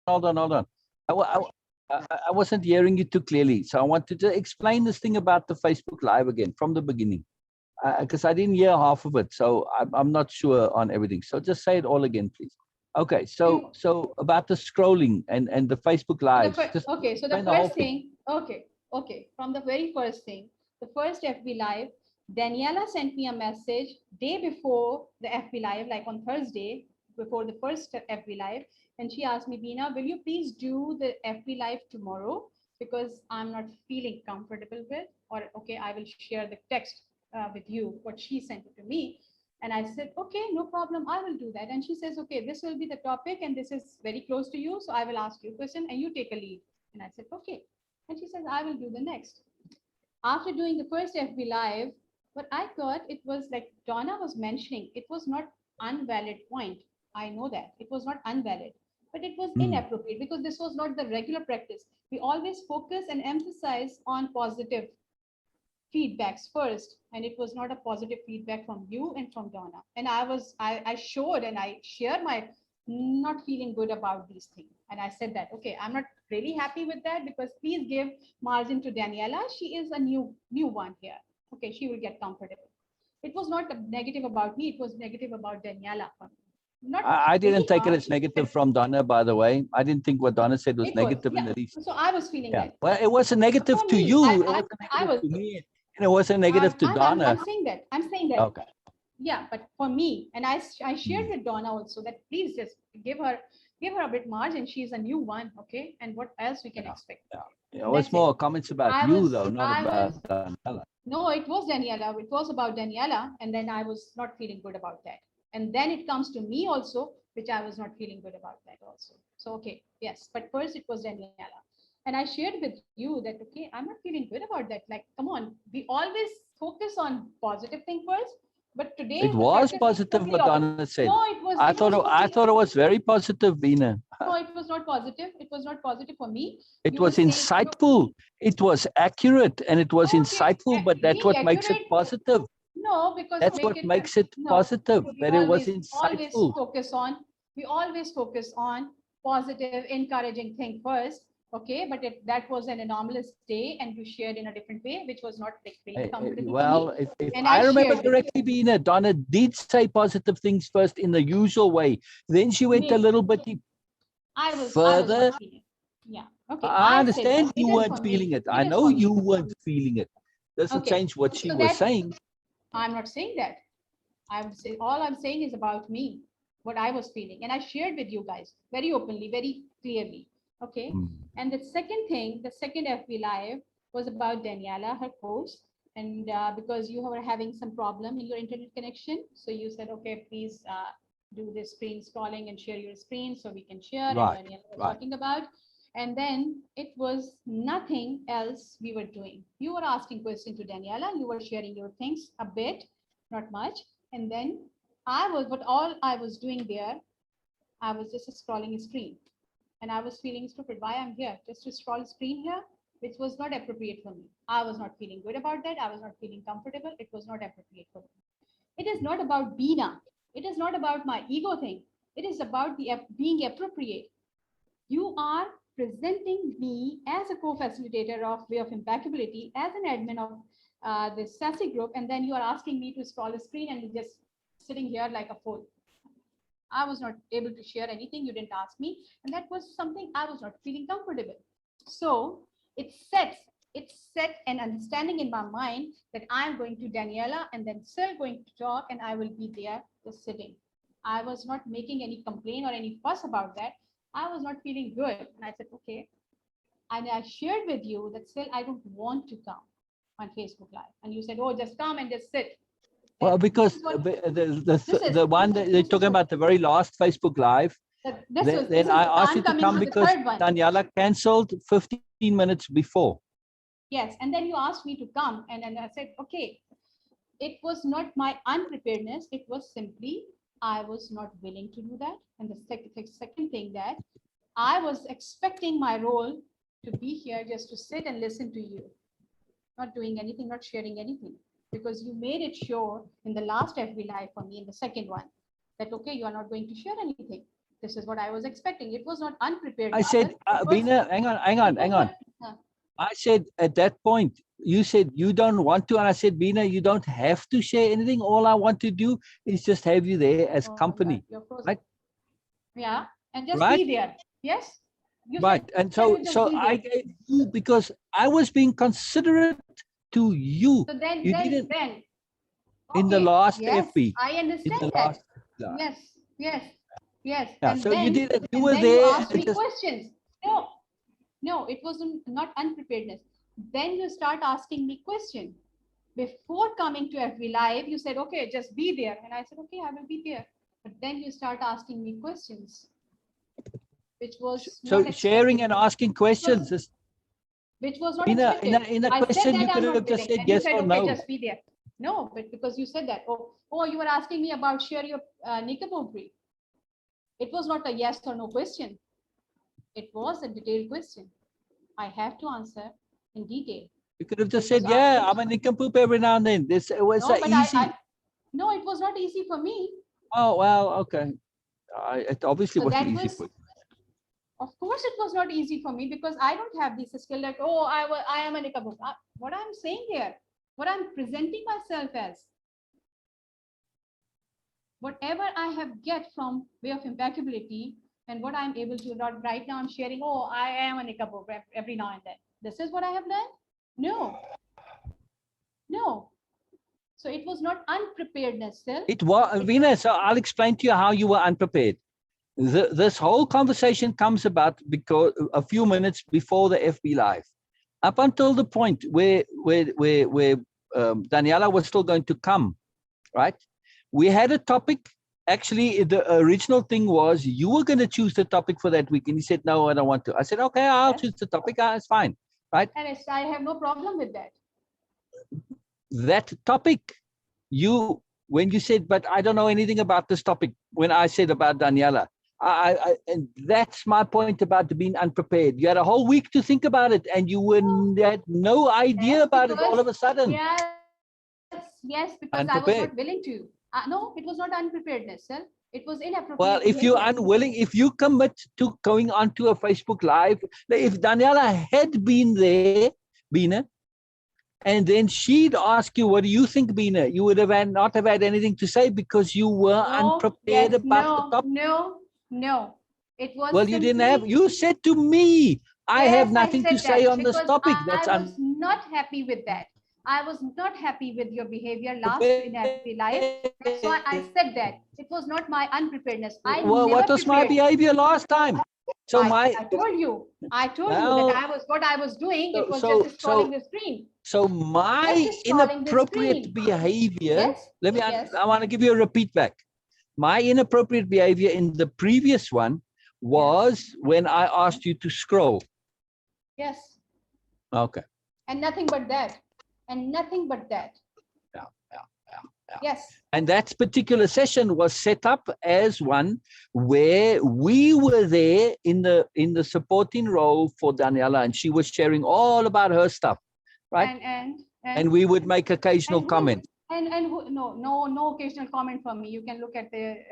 hold on. I wasn't hearing you too clearly. So I wanted to explain this thing about the Facebook Live again from the beginning, because I didn't hear half of it. So I'm not sure on everything. So just say it all again, please. Okay. So about the scrolling and the Facebook Lives. Okay. So the first thing, okay. From the very first thing, the first FB Live, Daniela sent me a message day before the FB Live, like on Thursday, before the first FB Live. And she asked me, Beena, will you please do the FB Live tomorrow? Because I'm not feeling comfortable with, or okay, I will share the text with you, what she sent it to me. And I said, okay, no problem, I will do that. And she says, okay, this will be the topic and this is very close to you. So I will ask you a question and you take a lead. And I said, okay. And she says, I will do the next. After doing the first FB Live, what I thought it was like Donna was mentioning, it was not unvalid point. I know that it was not unvalid, but it was inappropriate because this was not the regular practice. We always focus and emphasize on positive feedbacks first, and it was not a positive feedback from you and from Donna. And I showed and I shared my not feeling good about these things. And I said that, okay, I'm not really happy with that, because please give margin to Daniela. She is a new one here. Okay, she will get comfortable. It was not negative about me. It was negative about Daniela. I didn't take it as negative from Donna, by the way. I didn't think what Donna said was negative in the least. So I was feeling that. Well, it was a negative to you. It was a negative to me. And it was a negative to Donna. I'm saying that. Okay. Yeah, but for me, and I shared with Donna also that please just give her a bit margin. She's a new one, okay? And what else we can expect? Yeah, it was more comments about you, though, not about Daniela. No, it was Daniela. It was about Daniela, and then I was not feeling good about that. And then it comes to me also, which I was not feeling good about that also. So, okay, yes. But first it was Daniela. And I shared with you that, okay, I'm not feeling good about that. Like, come on, we always focus on positive thing first. But today it was positive what Donna said. No, it was. I thought it was very positive, Beena. No, it was not positive. It was not positive for me. It was insightful. It was accurate, and it was insightful. But that's what makes it positive. No, because that's what makes it positive. That it was insightful. We always focus on positive, encouraging thing first. Okay, but that was an anomalous day, and you shared in a different way, which was not very comfortable. Well, if I remember correctly, Beena, Donna did say positive things first in the usual way. Then she went a little bit further. Yeah. Okay. I understand you weren't feeling it. I know you weren't feeling it. Doesn't change what she was saying. I'm not saying that. I would say all I'm saying is about me, what I was feeling, and I shared with you guys very openly, very clearly. Okay. And the second thing, the second FB Live was about Daniela, her post. And because you were having some problem in your internet connection, so you said, okay, please do this screen scrolling and share your screen so we can share. Right. And Daniela was talking about. And then it was nothing else we were doing. You were asking questions to Daniela, you were sharing your things a bit, not much. And then all I was doing there, I was just scrolling a screen. And I was feeling stupid. Why I'm here? Just to scroll screen here, which was not appropriate for me. I was not feeling good about that. I was not feeling comfortable. It was not appropriate for me. It is not about Beena. It is not about my ego thing. It is about being appropriate. You are presenting me as a co-facilitator of Way of Impeccability, as an admin of this SASSY group, and then you are asking me to scroll a screen and you're just sitting here like a fool. I was not able to share anything. You didn't ask me. And that was something I was not feeling comfortable. So it set an understanding in my mind that I'm going to Daniela and then still going to talk, and I will be there just sitting. I was not making any complaint or any fuss about that. I was not feeling good. And I said, okay. And I shared with you that still I don't want to come on Facebook Live. And you said, oh, just come and just sit. Well, because the one that they're talking about, the very last Facebook Live, then I asked you to come because Daniela canceled 15 minutes before. Yes, and then you asked me to come, and then I said, okay. It was not my unpreparedness. It was simply I was not willing to do that. And the second thing that I was expecting my role to be here just to sit and listen to you, not doing anything, not sharing anything. Because you made it sure in the last FB Live for me, in the second one, that, okay, you are not going to share anything. This is what I was expecting. It was not unprepared. I said, Beena, hang on. I said at that point, you said you don't want to, and I said, Beena, you don't have to share anything. All I want to do is just have you there as company, right? Yeah, and just Right? be there. Yes. You right. said, And so I gave you because I was being considerate to you. So then, You didn't then. in the last yes, FB. I understand that. Yes. Yeah, And so then, you didn't. You and were then there. you asked me questions. No, it wasn't not unpreparedness. Then you start asking me questions. Before coming to FB Live, you said, okay, just be there. And I said, okay, I will be there. But then you start asking me questions, which was so not sharing expected. and asking questions. Which was not In expected. a I question, said that you could I'm not have just willing. said And yes you said, or okay, no. just be there. No, but because you said that. Oh, you were asking me about share your Nikapobri. It was not a yes or no question. It was a detailed question. I have to answer in detail. You could have just said, yeah, I'm a nincompoop every now and then. This was easy. No, it was not easy for me. Oh, well, okay. It obviously wasn't easy for you. Of course, it was not easy for me because I don't have this skill like, oh, I am a nincompoop. What I'm saying here, what I'm presenting myself as, whatever I have get from way of impeccability and what I'm able to not right now, I'm sharing, oh, I am a nincompoop every now and then. This is what I have done? No. So it was not unpreparedness still. It was, Beena, so I'll explain to you how you were unprepared. This whole conversation comes about because a few minutes before the FB Live, up until the point where Daniela was still going to come, right? We had a topic. Actually, the original thing was you were going to choose the topic for that week, and he said, "No, I don't want to." I said, "Okay, I'll choose the topic. It's fine, right?" And I have no problem with that. That topic, when you said, "But I don't know anything about this topic," when I said about Daniela. And that's my point about being unprepared. You had a whole week to think about it, and you had no idea about it all of a sudden. Yes, because I was not willing to. No, it was not unpreparedness, sir. It was inappropriate. Well, if you're unwilling, if you commit to going onto a Facebook Live, if Daniela had been there, Beena, and then she'd ask you, what do you think, Beena? You would have not have had anything to say because you were unprepared about the topic. No. It was well, you didn't have. You said to me, I have nothing to say on this topic. That's I was not happy with that. I was not happy with your behavior last in FB Live. That's why I said that. It was not my unpreparedness. What was my behavior last time? So I told you that what I was doing, it was just scrolling the screen. So my inappropriate behavior, I want to give you a repeat back. My inappropriate behavior in the previous one was when I asked you to scroll. Yes. Okay. And nothing but that. Yeah. Yes. And that particular session was set up as one where we were there in the supporting role for Daniela, and she was sharing all about her stuff, right? And we would make occasional comments. No occasional comment from me. You can look at the.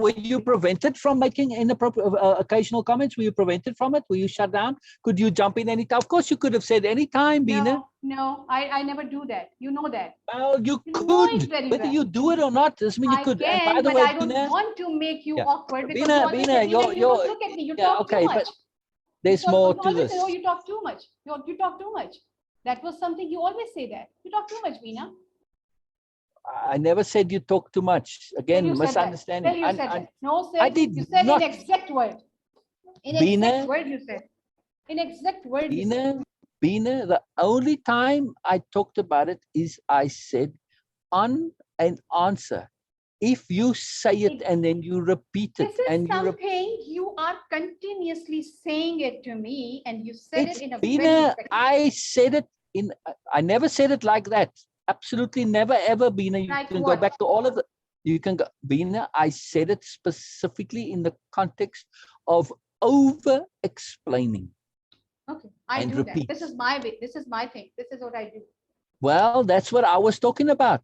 Were you prevented from making inappropriate occasional comments? Were you prevented from it? Were you shut down? Could you jump in anytime? Of course, you could have said anytime, Beena. No, I never do that. You know that. Well, you could. Whether you do it or not doesn't mean you could. And by the way, I don't want to make you awkward because Beena, you don't look at me. You talk too much. But there's more to this. Oh, you talk too much. You talk too much. That was something you always say that. You talk too much, Beena. I never said you talk too much. Again, misunderstanding. No, sir. I did you said not. In exact word. Exact word you said. In exact word. Beena, the only time I talked about it is I said on an answer. If you say it and then you repeat it. This is something you are continuously saying it to me, and you said it in a Beena, I said it in. I never said it like that. Absolutely never, ever, Beena. You can go back to all of the. You can go, Beena. I said it specifically in the context of over-explaining. Okay, I do that. This is my way. This is my thing. This is what I do. Well, that's what I was talking about.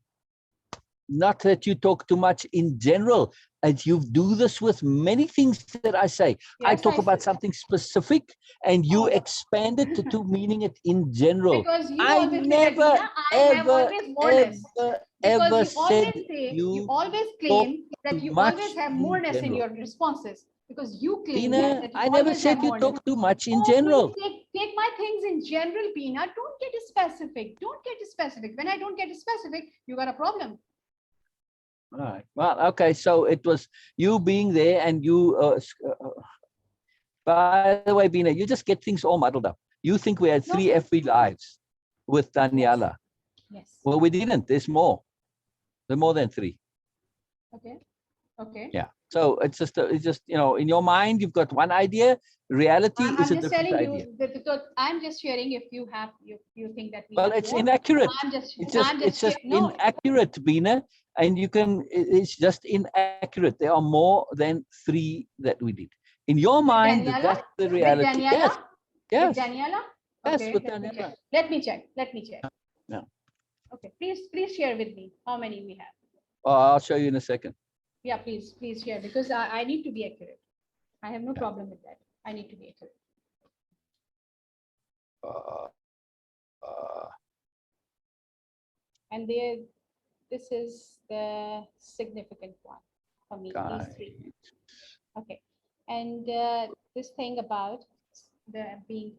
not that you talk too much in general. And you do this with many things that I say. I Yes, talk about see. something specific and you Oh. expand it to meaning it in general. Because you I always say that, never, Beena, I have ever, always moreness. Because ever you always said say, you you always talk claim that too you always much have in moreness in general. your responses. Because you claim Beena, that you I never always have said you moreness. talk too much in Oh, general. please take my things in general, Beena. Don't get specific. Don't get specific. When I don't get specific, you got a problem. All right. Well, okay. So it was you being there and you, by the way, Beena, you just get things all muddled up. You think we had 3 FB lives with Daniela. Yes. Well, we didn't. There's more. There's more than 3. Okay. Okay. Yeah. So it's just, in your mind, you've got one idea. Reality I'm is a just different telling idea. you that I'm just sharing if you have you think that we Well, have it's more. inaccurate. It's just inaccurate, Beena. And it's just inaccurate. There are more than 3 that we did. In your mind, Daniela? that's the With reality. Daniela? Yes. Yes. With Daniela? Yes, Okay, with let me Daniela. check. Let me check. Let me check. Yeah. Okay, please share with me how many we have. Oh, I'll show you in a second. Yeah, please share because I need to be accurate. I have no problem with that. I need to be accurate. And this is the significant one for me. These 3. Okay, and this thing about the being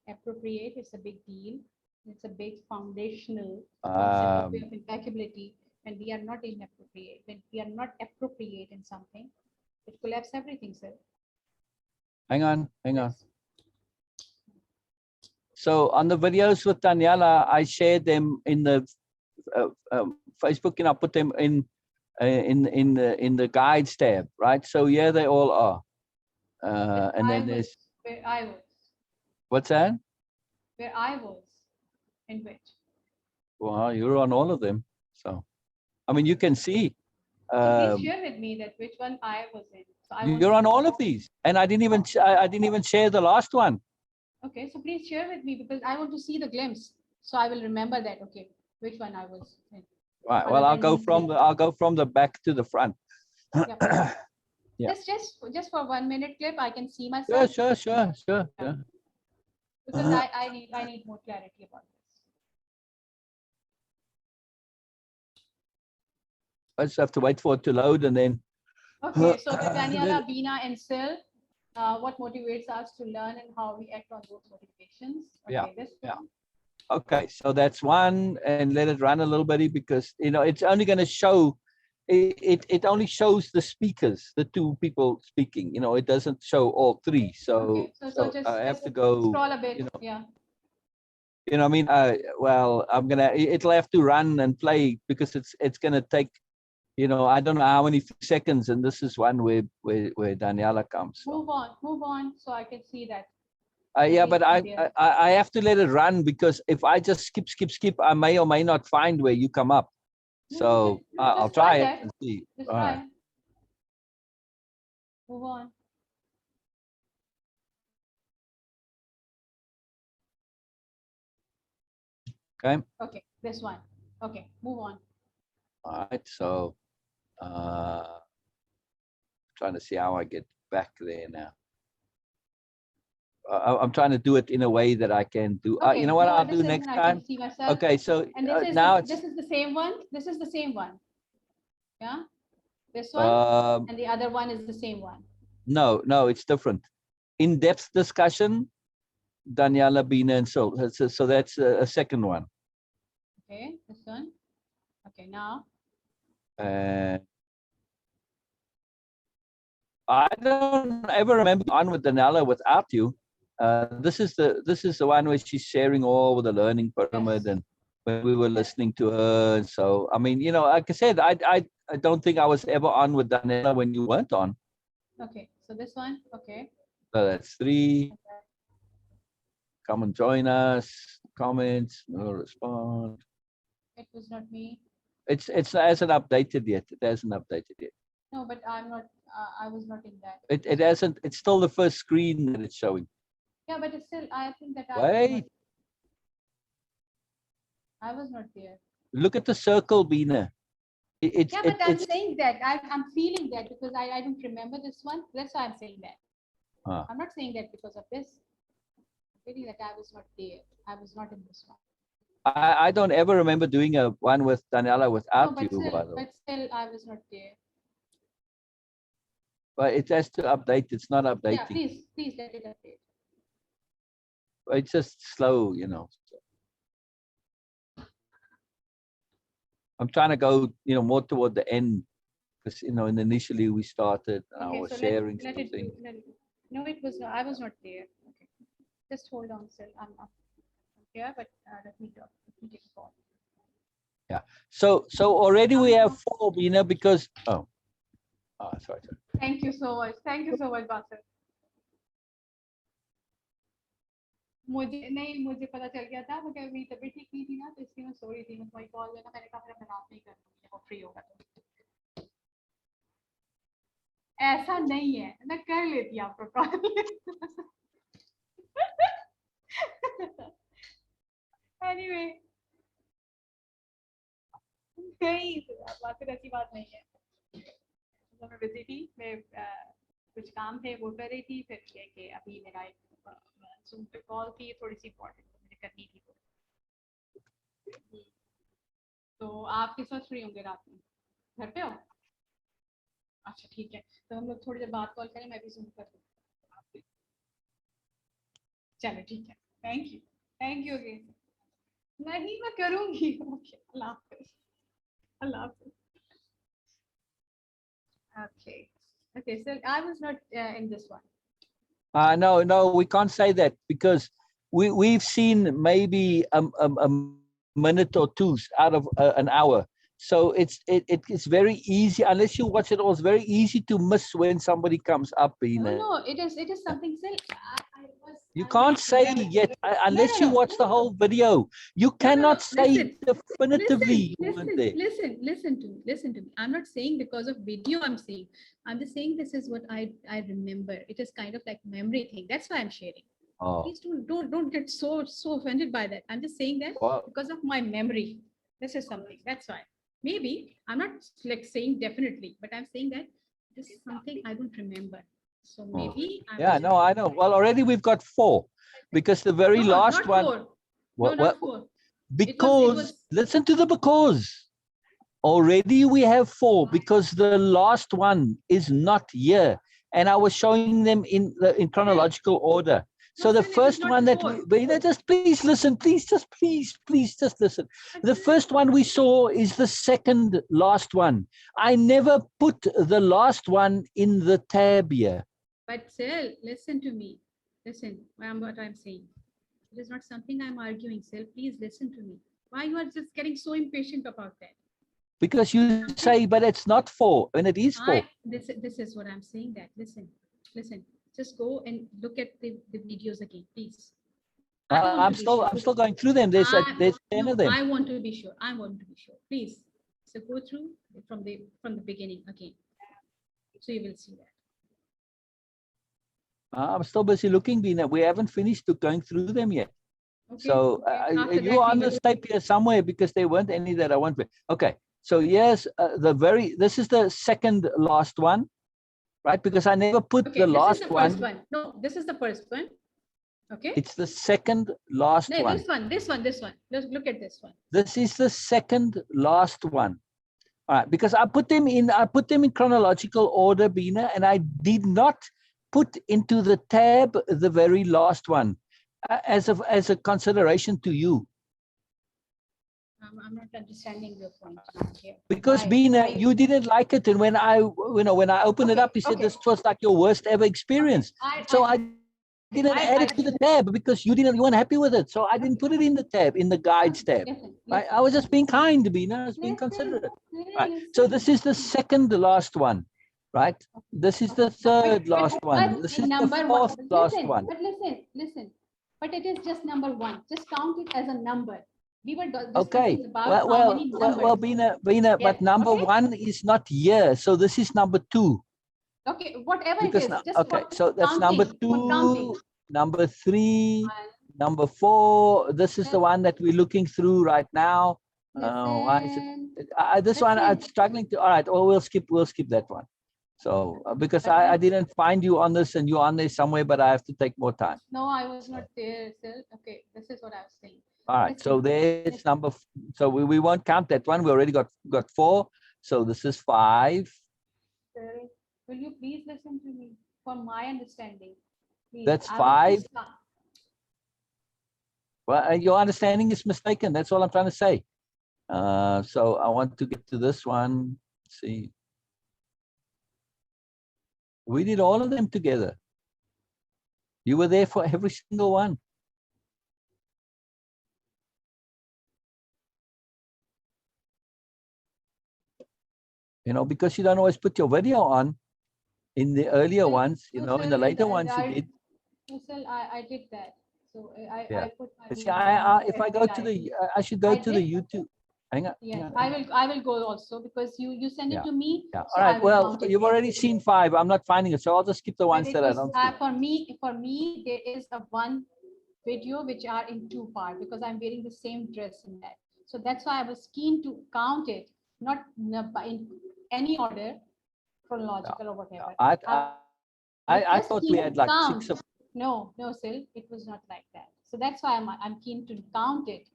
appropriate is a big deal. It's a big foundational concept of impeccability. When we are not inappropriate, when we are not appropriate in something, it collapses everything, sir. Hang on. So on the videos with Daniela, I shared them in the Facebook, and I put them in the guides tab, right? So here they all are. And then there's where I was. What's that? Where I was. In which? Well, you're on all of them. So, I mean, you can see. So please share with me that which one I was in. So you're on all of these, and I didn't even share the last one. Okay, so please share with me because I want to see the glimpse, so I will remember that. Okay, which one I was in. Right. Well, I'll go from the back to the front. Yeah. Yeah. Just for 1 minute clip, I can see myself. Sure. Yeah. Because I need more clarity about this. I just have to wait for it to load and then. Okay, so Daniela, Beena, and Sil, what motivates us to learn and how we act on those motivations? Okay, yeah. Okay, so that's one, and let it run a little bit because it's only going to show. It only shows the speakers, the 2 people speaking. It doesn't show all 3. So, so just, I have to go. Scroll a bit. Yeah. I mean, well, it'll have to run and play because it's gonna take, I don't know how many seconds, and this is one where Daniela comes. So. Move on, so I can see that. Yeah, but I have to let it run because if I just skip, I may or may not find where you come up. So I'll try it and see. Just try. Move on. Okay. Okay, this one. Okay, move on. All right. So, trying to see how I get back there now. I'm trying to do it in a way that I can do. Okay, you know what I'll do next time? Okay, so and this is the same one. This is the same one. Yeah, this one and the other one is the same one. No, it's different. In-depth discussion, Daniela, Beena, and so that's a second one. Okay, this one. Okay, now. I don't ever remember on with Daniela without you. This is the one where she's sharing all with the learning pyramid, and when we were listening to her. So I mean, like I said, I don't think I was ever on with Daniela when you weren't on. Okay, so this one. Okay. So that's 3. Come and join us. Comments. No respond. It was not me. It hasn't updated yet. It hasn't updated yet. No, but I'm not. I was not in that. It hasn't. It's still the first screen that it's showing. Yeah, but it's still. I think that I was not there. Look at the circle, Beena. Yeah, but I'm saying that I'm feeling that because I don't remember this one. That's why I'm saying that. I'm not saying that because of this. I'm feeling that I was not there. I was not in this one. I don't ever remember doing a one with Daniela without No, you, by the way. but still, I was not there. But it has to update. It's not updating. Yeah, please let it update. It's just slow, you know. I'm trying to go, you know, more toward the end because, you know, and initially we started and I was sharing something. No, it was not. I was not there. Okay, just hold on, sir. I'm not here, but let me talk. Let me take a call. Yeah. So already we have 4, Beena, because sorry. Thank you so much. Thank you so much, Basir. मुझे पता चल गया था मगर मेरी तबीयत ठीक नहीं थी ना तो इसलिए मैं सो रही थी मैं तुम्हारी कॉल लेना मैंने कहा फिर मैं रात नहीं करूँगी वो फ्री होगा तो ऐसा नहीं है मैं कर लेती आपको कॉल एनीवे नहीं बात ऐसी बात नहीं है मैं बिजी थी मैं कुछ काम थे वो कर रही थी फिर ये कि अभी मेरा एक Zoom पे कॉल थी थोड़ी सी इम्पोर्टेंट मुझे करनी थी तो आप किस वक्त फ्री होंगे रात में घर पे हो अच्छा ठीक है तो हम लोग थोड़ी देर बाद कॉल करें मैं भी Zoom कर दूँ चलो ठीक है थैंक यू अगेन नहीं मैं करूँगी ओके अल्लाह हाफिज़ okay so I was not in this one. No, we can't say that because we've seen maybe a minute or two out of an hour. So it's very easy unless you watch it all. It's very easy to miss when somebody comes up. No, it is something. You can't say yet unless you watch the whole video. You cannot say definitively. Listen to me. I'm not saying because of video. I'm just saying this is what I remember. It is kind of like memory thing. That's why I'm sharing. Please don't get so offended by that. I'm just saying that because of my memory. This is something. That's why. Maybe I'm not like saying definitely, but I'm saying that this is something I don't remember. So maybe I know. Well, already we've got 4 because the very last one. 4. Not 4. Because listen to the because. Already we have 4 because the last one is not here, and I was showing them in chronological order. So the first one that just please listen, please just listen. The first one we saw is the second last one. I never put the last one in the tab here. But Sel, listen to me. Listen, what I'm saying. It is not something I'm arguing, Sel. Please listen to me. Why you are just getting so impatient about that? Because you say, but it's not 4, and it is 4. This is what I'm saying. That listen. Just go and look at the videos again, please. I'm still going through them. There's 10 of them. I want to be sure. Please. So go through from the beginning again. So you will see that. I'm still busy looking, Beena. We haven't finished going through them yet. Okay. So you're on the tape here somewhere because there weren't any that I wanted. Okay. So yes, this is the second last one. Right, because I never put the last one. No, this is the first one. Okay. It's the second last one. This one. Let's look at this one. This is the second last one. All right, because I put them in chronological order, Beena, and I did not put into the tab the very last one as a consideration to you. I'm not understanding your point here. Because Beena, you didn't like it, and when I opened it up, you said this was like your worst ever experience. So I didn't add it to the tab because you weren't happy with it. So I didn't put it in the tab, in the guides tab. Right? I was just being kind, Beena. I was being considerate. Right. So this is the second last one. Right. This is the third last one. This is the fourth last one. But listen. But it is just number 1. Just count it as a number. We were okay. Well, Beena, yes. But number 1 is not here. So this is number 2. Okay, whatever because it is. Just okay, so that's number 2, number 3, number 4. This is the one that we're looking through right now. Why is Listen. it? This one I'm struggling to. All right. Oh, we'll skip that one. So because I didn't find you on this and you're on there somewhere, but I have to take more time. No, I was not there still. Okay, this is what I was saying. All right. So there's number. So we won't count that one. We already got 4. So this is 5. Sir, will you please listen to me for my understanding? Please. That's 5. Well, your understanding is mistaken. That's all I'm trying to say. So I want to get to this one. Let's see. We did all of them together. You were there for every single one. You know, because you don't always put your video on in the earlier ones, you know, in the later ones you did. I did that. So I put my See, if I go to the, I should go to the YouTube. Hang on. Yeah, I will go also because you send it to me. Yeah. So All right. Well, you've already seen 5. I'm not finding it, so I'll just skip the ones that I don't see. For me, there is one video which are in 2 parts because I'm wearing the same dress in that. So that's why I was keen to count it, not in any order, chronological or whatever. I thought we had like 6 of. No, Sil, it was not like that. So that's why I'm keen to count it.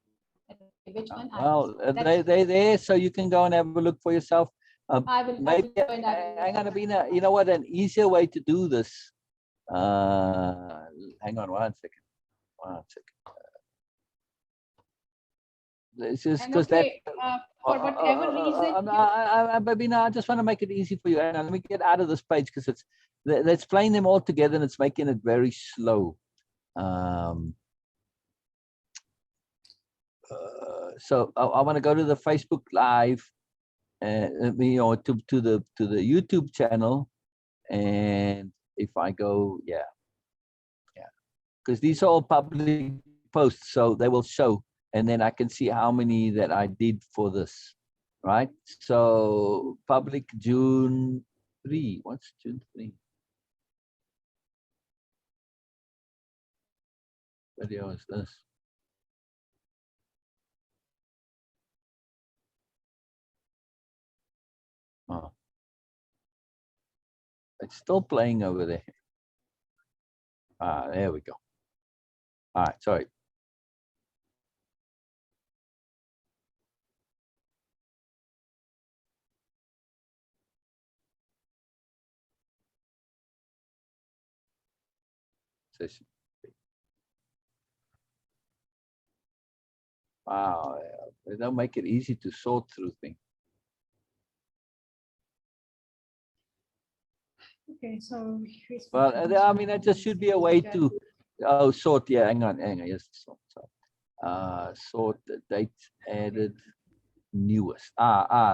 Which one? Well, they're there, so you can go and have a look for yourself. Maybe, hang on, Beena, you know what? An easier way to do this. Hang on 1 second. 1 second. It's just because that. For whatever reason. Beena, I just want to make it easy for you. Hang on, let me get out of this page because it's. Let's playing them all together and it's making it very slow. So I want to go to the Facebook Live, you know, to the YouTube channel, and if I go, because these are all public posts, so they will show, and then I can see how many that I did for this, right? So public June 3. What's June 3? Video is this? Oh. It's still playing over there. There we go. All right, sorry. Session. Wow, they don't make it easy to sort through things. Okay, so. Well, I mean, that just should be a way to sort. Yeah, hang on, yes, sort the dates added newest.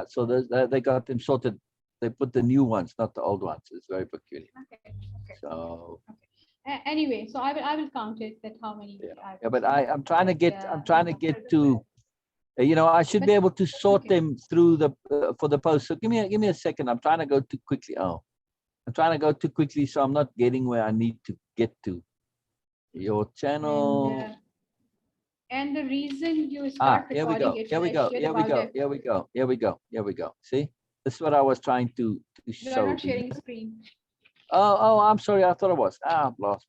So they got them sorted. They put the new ones, not the old ones. It's very peculiar. Okay. So. Okay. Anyway, so I will count it. That how many. Yeah, but I'm trying to get. I'm trying to get to. You know, I should be able to sort them through the for the post. So give me a second. I'm trying to go too quickly. I'm trying to go too quickly, so I'm not getting where I need to get to. Your channel. And the reason you start recording it. Here we go. See, this is what I was trying to show. You're not sharing screen. Oh, I'm sorry. I thought I was. Lost.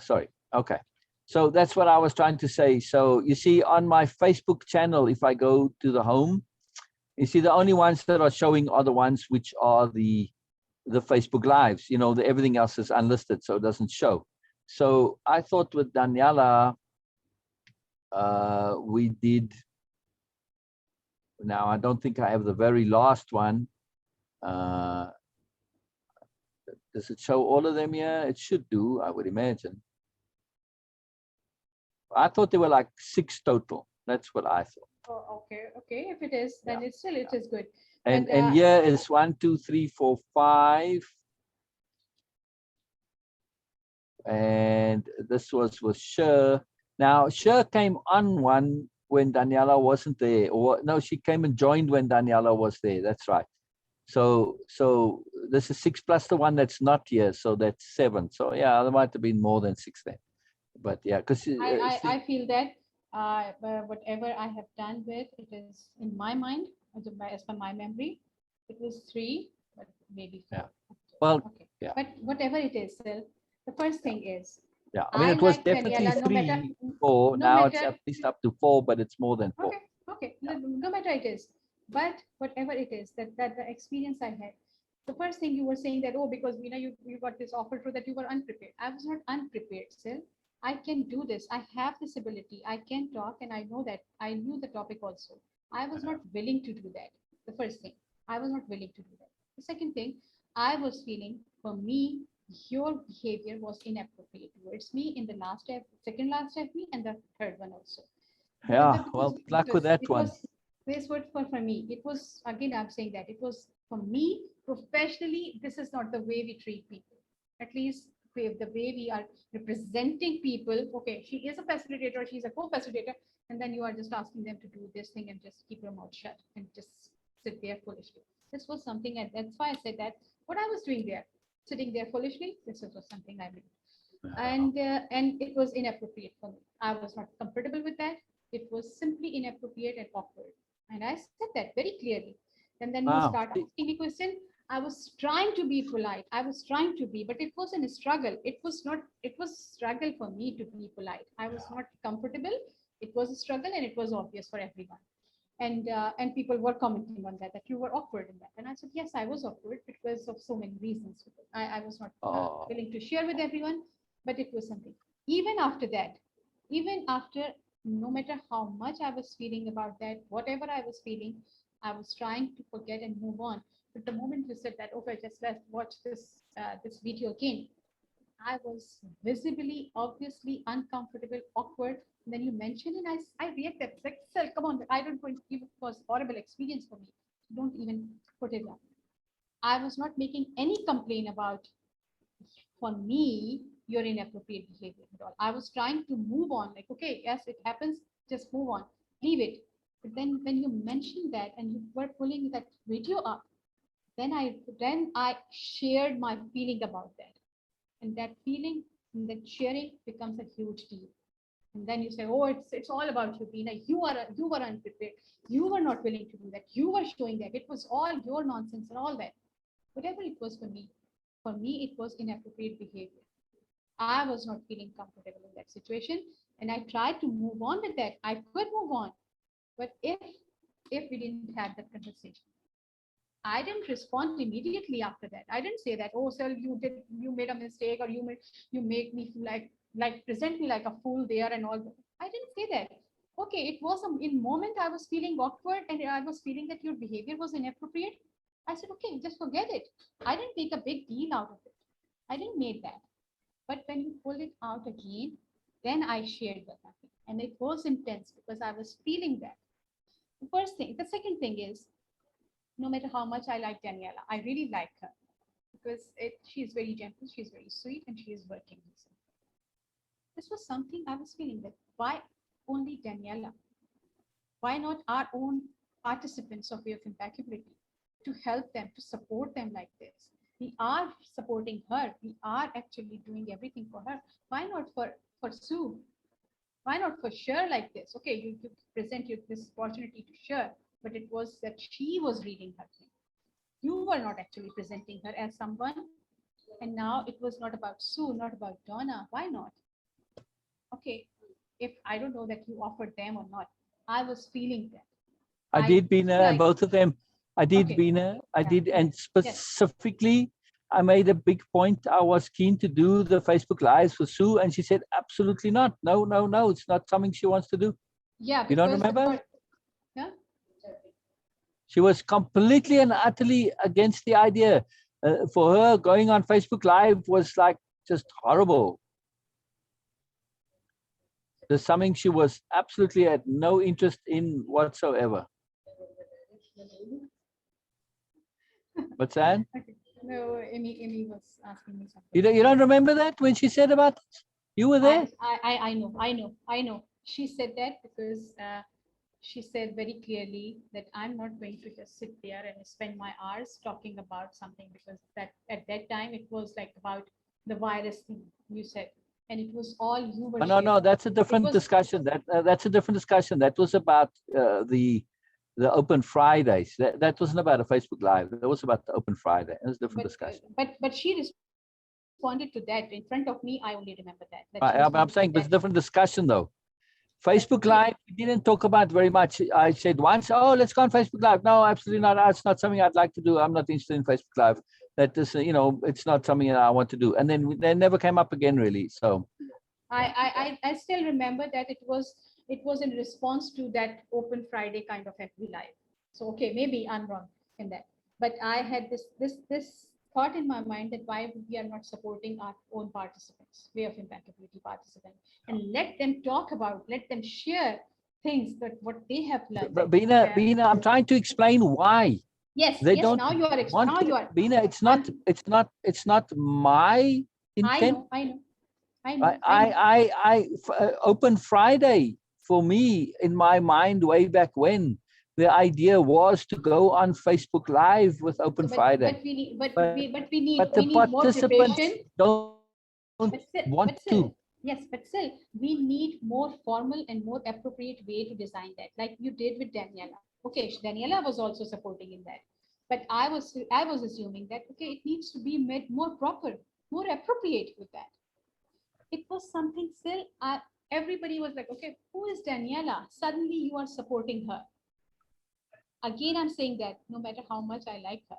Sorry. Okay. So that's what I was trying to say. So you see on my Facebook channel, if I go to the home, you see the only ones that are showing are the ones which are the Facebook Lives. You know, everything else is unlisted, so it doesn't show. So I thought with Daniela, we did. Now I don't think I have the very last one. Does it show all of them here? It should do, I would imagine. I thought there were like 6 total. That's what I thought. Oh, okay. If it is, then it is good. And here is 1, 2, 3, 4, 5. And this was with Sher. Now Sher came on one when Daniela wasn't there, or no, she came and joined when Daniela was there. That's right. So this is 6 plus the one that's not here, so that's 7. So yeah, there might have been more than 6 then. But yeah, because I feel that Whatever I have done with, it is in my mind, as per my memory, it was 3, but maybe 4. Yeah. Well, Okay. yeah. But whatever it is, still, the first thing is, Yeah. I mean, it was like definitely Daniela, no matter, 3, 4. no Now it's matter, at least up to 4, but it's more than 4. okay, okay, Yeah. no matter it is, but whatever it is, that the experience I had, the first thing you were saying that, oh, because Veena, you got this offer through that you were unprepared. I was not unprepared still. I can do this. I have this ability. I can talk, and I know that. I knew the topic also. I was not willing to do that. The first thing, I was not willing to do that. The second thing, I was feeling, for me, your behavior was inappropriate towards me in the second last FB and the third one also. Yeah. Well, good luck with that It one. was this word for me. It was, again, I'm saying that it was for me professionally. This is not the way we treat people. At least the way we are representing people. Okay, she is a facilitator, she's a co-facilitator, and then you are just asking them to do this thing and just keep your mouth shut and just sit there foolishly. This was something, and that's why I said that what I was doing there, sitting there foolishly, this was something I did, and it was inappropriate for me. I was not comfortable with that. It was simply inappropriate and awkward, and I said that very clearly. And then you Wow. start asking me question. I was trying to be polite. I was trying to be, but it wasn't a struggle. It was not. It was struggle for me to be polite. I was not comfortable. It was a struggle, and it was obvious for everyone. And people were commenting on that you were awkward in that, and I said yes, I was awkward because of so many reasons. I was not Oh. willing to share with everyone, but it was something. Even after that, even after, no matter how much I was feeling about that, whatever I was feeling, I was trying to forget and move on. But the moment you said that, okay, just let's watch this video again, I was visibly, obviously uncomfortable, awkward. And then you mentioned, and I reacted like, "Sir, come on, I don't want it was horrible experience for me. Don't even put it down." I was not making any complaint about, for me, your inappropriate behavior at all. I was trying to move on, like, okay, yes, it happens, just move on, leave it. But then when you mentioned that and you were pulling that video up, then I shared my feeling about that. And that feeling and that sharing becomes a huge deal. And then you say, oh, it's all about you, Beena. You were unprepared. You were not willing to do that. You were showing that. It was all your nonsense and all that. Whatever it was for me, it was inappropriate behavior. I was not feeling comfortable in that situation. And I tried to move on with that. I could move on. But if we didn't have that conversation, I didn't respond immediately after that. I didn't say that, oh, sir, you made a mistake, or you make me feel like present me like a fool there and all. I didn't say that. Okay, it was in moment I was feeling awkward and I was feeling that your behavior was inappropriate. I said, okay, just forget it. I didn't make a big deal out of it. I didn't make that. But when you pull it out again, then I shared what happened. And it was intense because I was feeling that. The first thing, the second thing is, no matter how much I like Daniela, I really like her because she's very gentle, she's very sweet, and she is working. This was something I was feeling that why only Daniela? Why not our own participants of Way of Impeccability to help them, to support them like this? We are supporting her. We are actually doing everything for her. Why not for Sue? Why not for Cher like this? Okay, you present you this opportunity to Cher, but it was that she was reading her thing. You were not actually presenting her as someone, and now it was not about Sue, not about Donna. Why not? Okay, if I don't know that you offered them or not, I was feeling that. I did, Beena, and both of them. I did, Okay. Beena. I did, Yeah. and Yes. specifically, I made a big point. I was keen to do the Facebook Lives for Sue, and she said, absolutely not. No, no, no. It's not something she wants to do. Yeah, You don't remember? Yeah. She was completely and utterly against the idea. For her, going on Facebook Live was like just horrible. There's something she was absolutely had no interest in whatsoever. What's that? Okay. No, Amy was asking me something. You don't remember that when she said about this? You were there? I know. She said that because she said very clearly that I'm not going to just sit there and spend my hours talking about something, because that at that time it was like about the virus thing you said. and it was all you were No, sharing. that's a different discussion. That's a different discussion. That was about the Open Fridays. That wasn't about a Facebook Live. That was about the Open Friday. It was a different discussion. But she responded to that in front of me. I only remember that. I'm saying it's a different discussion though. Facebook Live, we didn't talk about very much. I said once, oh, let's go on Facebook Live. No, absolutely not. It's not something I'd like to do. I'm not interested in Facebook Live. That is, it's not something that I want to do. And then they never came up again, really. So I still remember that it was in response to that Open Friday kind of FB Live. So okay, maybe I'm wrong in that. But I had this thought in my mind that why we are not supporting our own participants, way of impeccability participants, and let them talk about, let them share things that what they have learned. But Beena, I'm trying to explain why. Yes, they yes. Don't now you are. Beena, it's not my intent. I know. Open Friday for me in my mind way back when. The idea was to go on Facebook Live with Open Friday. But we need the participants don't want to. Yes, but still, we need more formal and more appropriate way to design that, like you did with Daniela. Okay, Daniela was also supporting in that, but I was assuming that okay, it needs to be made more proper, more appropriate with that. It was something still. Everybody was like, okay, who is Daniela? Suddenly, you are supporting her. Again, I'm saying that no matter how much I like her.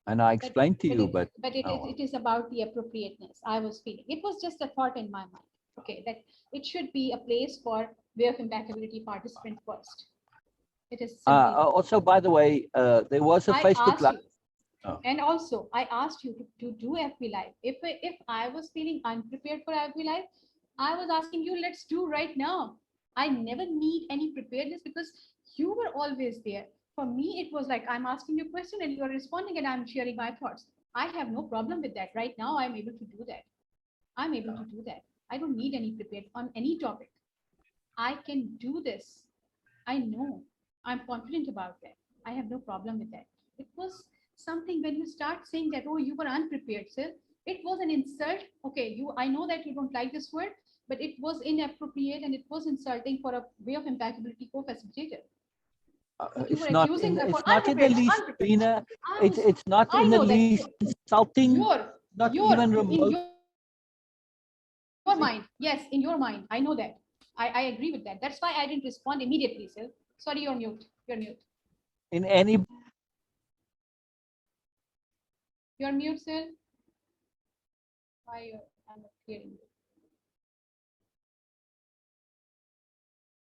And I explained to you, but it is about the appropriateness. I was feeling it was just a thought in my mind. Okay, that it should be a place for way of impeccability participant first. It is also, by the way, there was a Facebook Live. And also, I asked you to do FB Live. If I was feeling unprepared for FB Live, I was asking you, let's do right now. I never need any preparedness because you were always there. For me, it was like I'm asking you a question and you're responding and I'm sharing my thoughts. I have no problem with that. Right now, I'm able to do that. I don't need any prepared on any topic. I can do this. I know. I'm confident about that. I have no problem with that. It was something when you start saying that, oh, you were unprepared, sir. It was an insult. Okay, I know that you don't like this word, but it was inappropriate and it was insulting for a way of impeccability co-facilitator. It's not in the least, Beena. It's not in the least insulting. Not even remote. In your mind, yes, in your mind, I know that. I agree with that. That's why I didn't respond immediately, sir. Sorry, you're mute. You're mute. You're mute, sir. Why I'm not hearing you?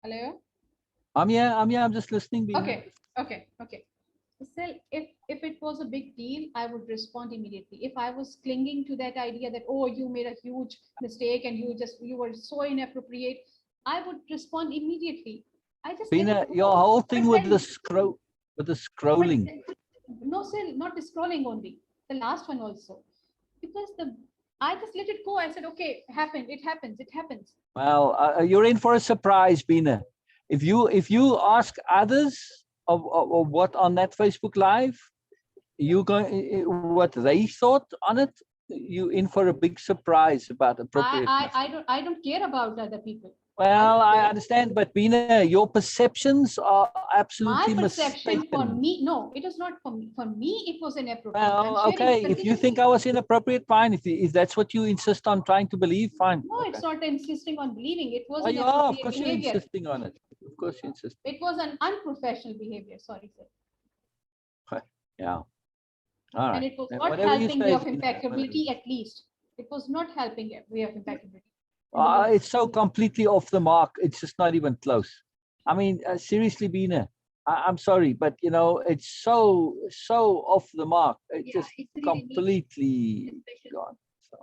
Hello. I'm here. I'm just listening. Beena. Okay. Still, if it was a big deal, I would respond immediately. If I was clinging to that idea that, oh, you made a huge mistake and you were so inappropriate, I would respond immediately. Beena, your whole thing with the scrolling. No, sir, not the scrolling only. The last one also. Because I just let it go. I said, okay, it happens. Well, you're in for a surprise, Beena. If you ask others of what on that Facebook Live, what they thought on it, you in for a big surprise about appropriateness. I don't care about other people. Well, I understand, but Beena, your perceptions are absolutely perception mistaken. For me, no, it is not for me. For me, it was inappropriate. Well, okay, if you think I was inappropriate, fine. If that's what you insist on trying to believe, fine. No, okay. It's not insisting on believing. It was inappropriate behavior. Of course you're insisting on it. Of course you insist. It was an unprofessional behavior. Sorry, sir. Yeah. All right. And it was not helping way of impeccability, at least. It was not helping way of impeccability. It's so completely off the mark. It's just not even close. I mean, seriously, Beena, I'm sorry, but it's so off the mark. It's just it's really completely gone. So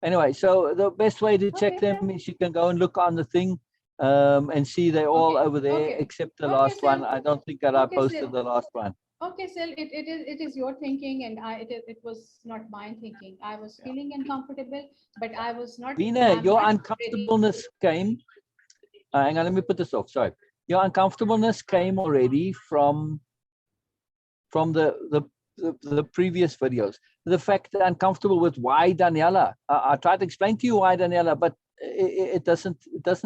anyway, so the best way to check them is you can go and look on the thing and see they're all over there except the last one. I don't think that I posted the last one. Okay, Sil, it is your thinking, and it was not my thinking. I was feeling uncomfortable, but I was not. Beena, your uncomfortableness came. Hang on, let me put this off. Sorry, your uncomfortableness came already from the previous videos. The fact that I'm uncomfortable with why Daniela. I tried to explain to you why Daniela, but it doesn't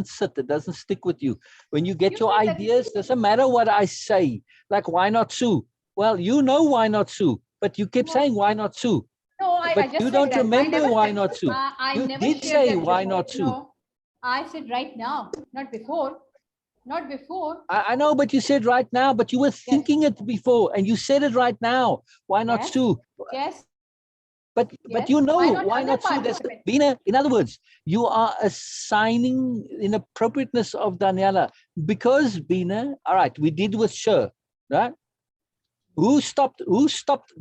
sit. It doesn't stick with you. When you get You your said that- ideas, doesn't matter what I say. Like, why not Sue? Well, you know why not Sue, but you keep No. saying why not Sue. No, I But just you said don't that. I remember never why said- not Sue. I You never did shared say that why before. not Sue. No, I said right now, not before. Not before. I know, but you said right now, but you were thinking it before, and you said it right now. Why not Yes. Sue? Yes. But Yes. you know other why not Sue? That's participant? Beena. In other words, you are assigning inappropriateness of Daniela because Beena. All right, we did with Sher, right? Who stopped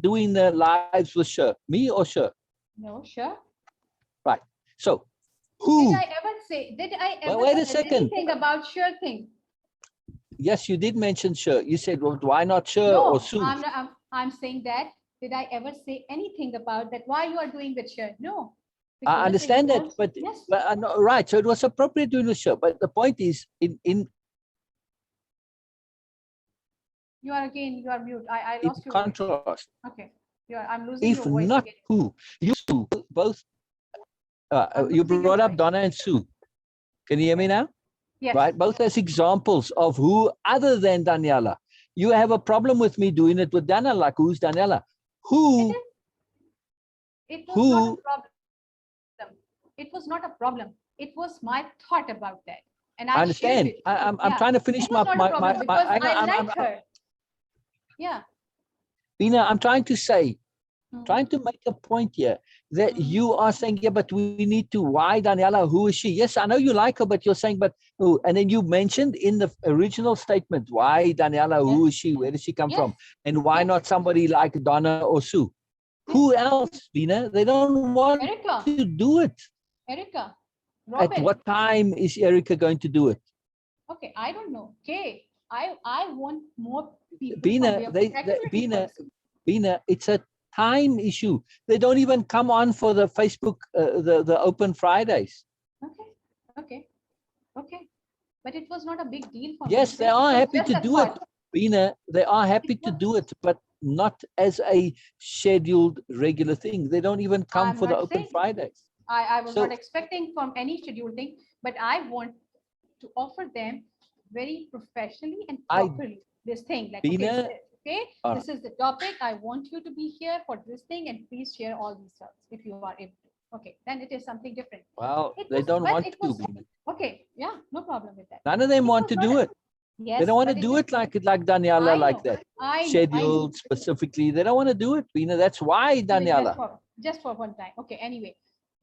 doing the lives with Sher? Me or Sher? No, sure. Right. So who? Did I ever say? Did I ever Wait a say second. anything about sure thing? Yes, you did mention Sher. You said, well, why not Sher No, or Sue? I'm saying that. Did I ever say anything about that? Why you are doing with sure? No. I Because understand it that, was- but yes. no, right. So it was appropriate doing the show. But the point is, You are mute. I in lost your voice. contrast, Okay. I'm losing if your voice not again. who, you Sue, both. I'm You losing your brought up voice. Donna and Sue. Can you hear me now? Yes. Right, both as examples of who other than Daniela. You have a problem with me doing it with Daniela. Like, who's Daniela? Who? It was not a problem. It was not a problem. It was my thought about that. And I understand. shared with you. I'm trying to finish It was my not a problem because I I'm- like her. Yeah. Beena, I'm trying to say, Mhm. trying to make a point here that Mhm. you are saying, yeah, but we need to, why Daniela, who is she? Yes, I know you like her, but you're saying, but who? And then you mentioned in the original statement, why Daniela, who Yes. is she? Where does she come Yes. from? And why Yes. not somebody like Donna or Sue? Who else, Beena? They don't want Erica. to do it. Erica. At Robin. what time is Erica going to do it? Okay, I don't know. Okay. I want more people Beena, from the Beena, it's a time issue. They don't even come on for the Facebook, the open Fridays. Okay. Okay. Okay. But it was not a big deal for Yes, me. they are It was happy just to a do it, thought. Beena. They are happy It to was- do it, but not as a scheduled regular thing. They don't even come I'm for the not open saying- Fridays. I was So- not expecting from any scheduled thing, but I want to offer them very professionally and I- properly this thing. Like, Beena, okay, all this is the topic. I want you to be here for this thing, and please share all these stuff if you are able to. Okay, then it is something different. Well, It they was- don't but want it to, was- Beena. Okay, yeah, no problem with that. None of them It want was to not do a- it. Yes, They don't want to but do is- it like Daniela, I like know, that. I know. Scheduled specifically. They don't want to do it, Beena. That's why, Daniela. Just for one time. Okay, anyway.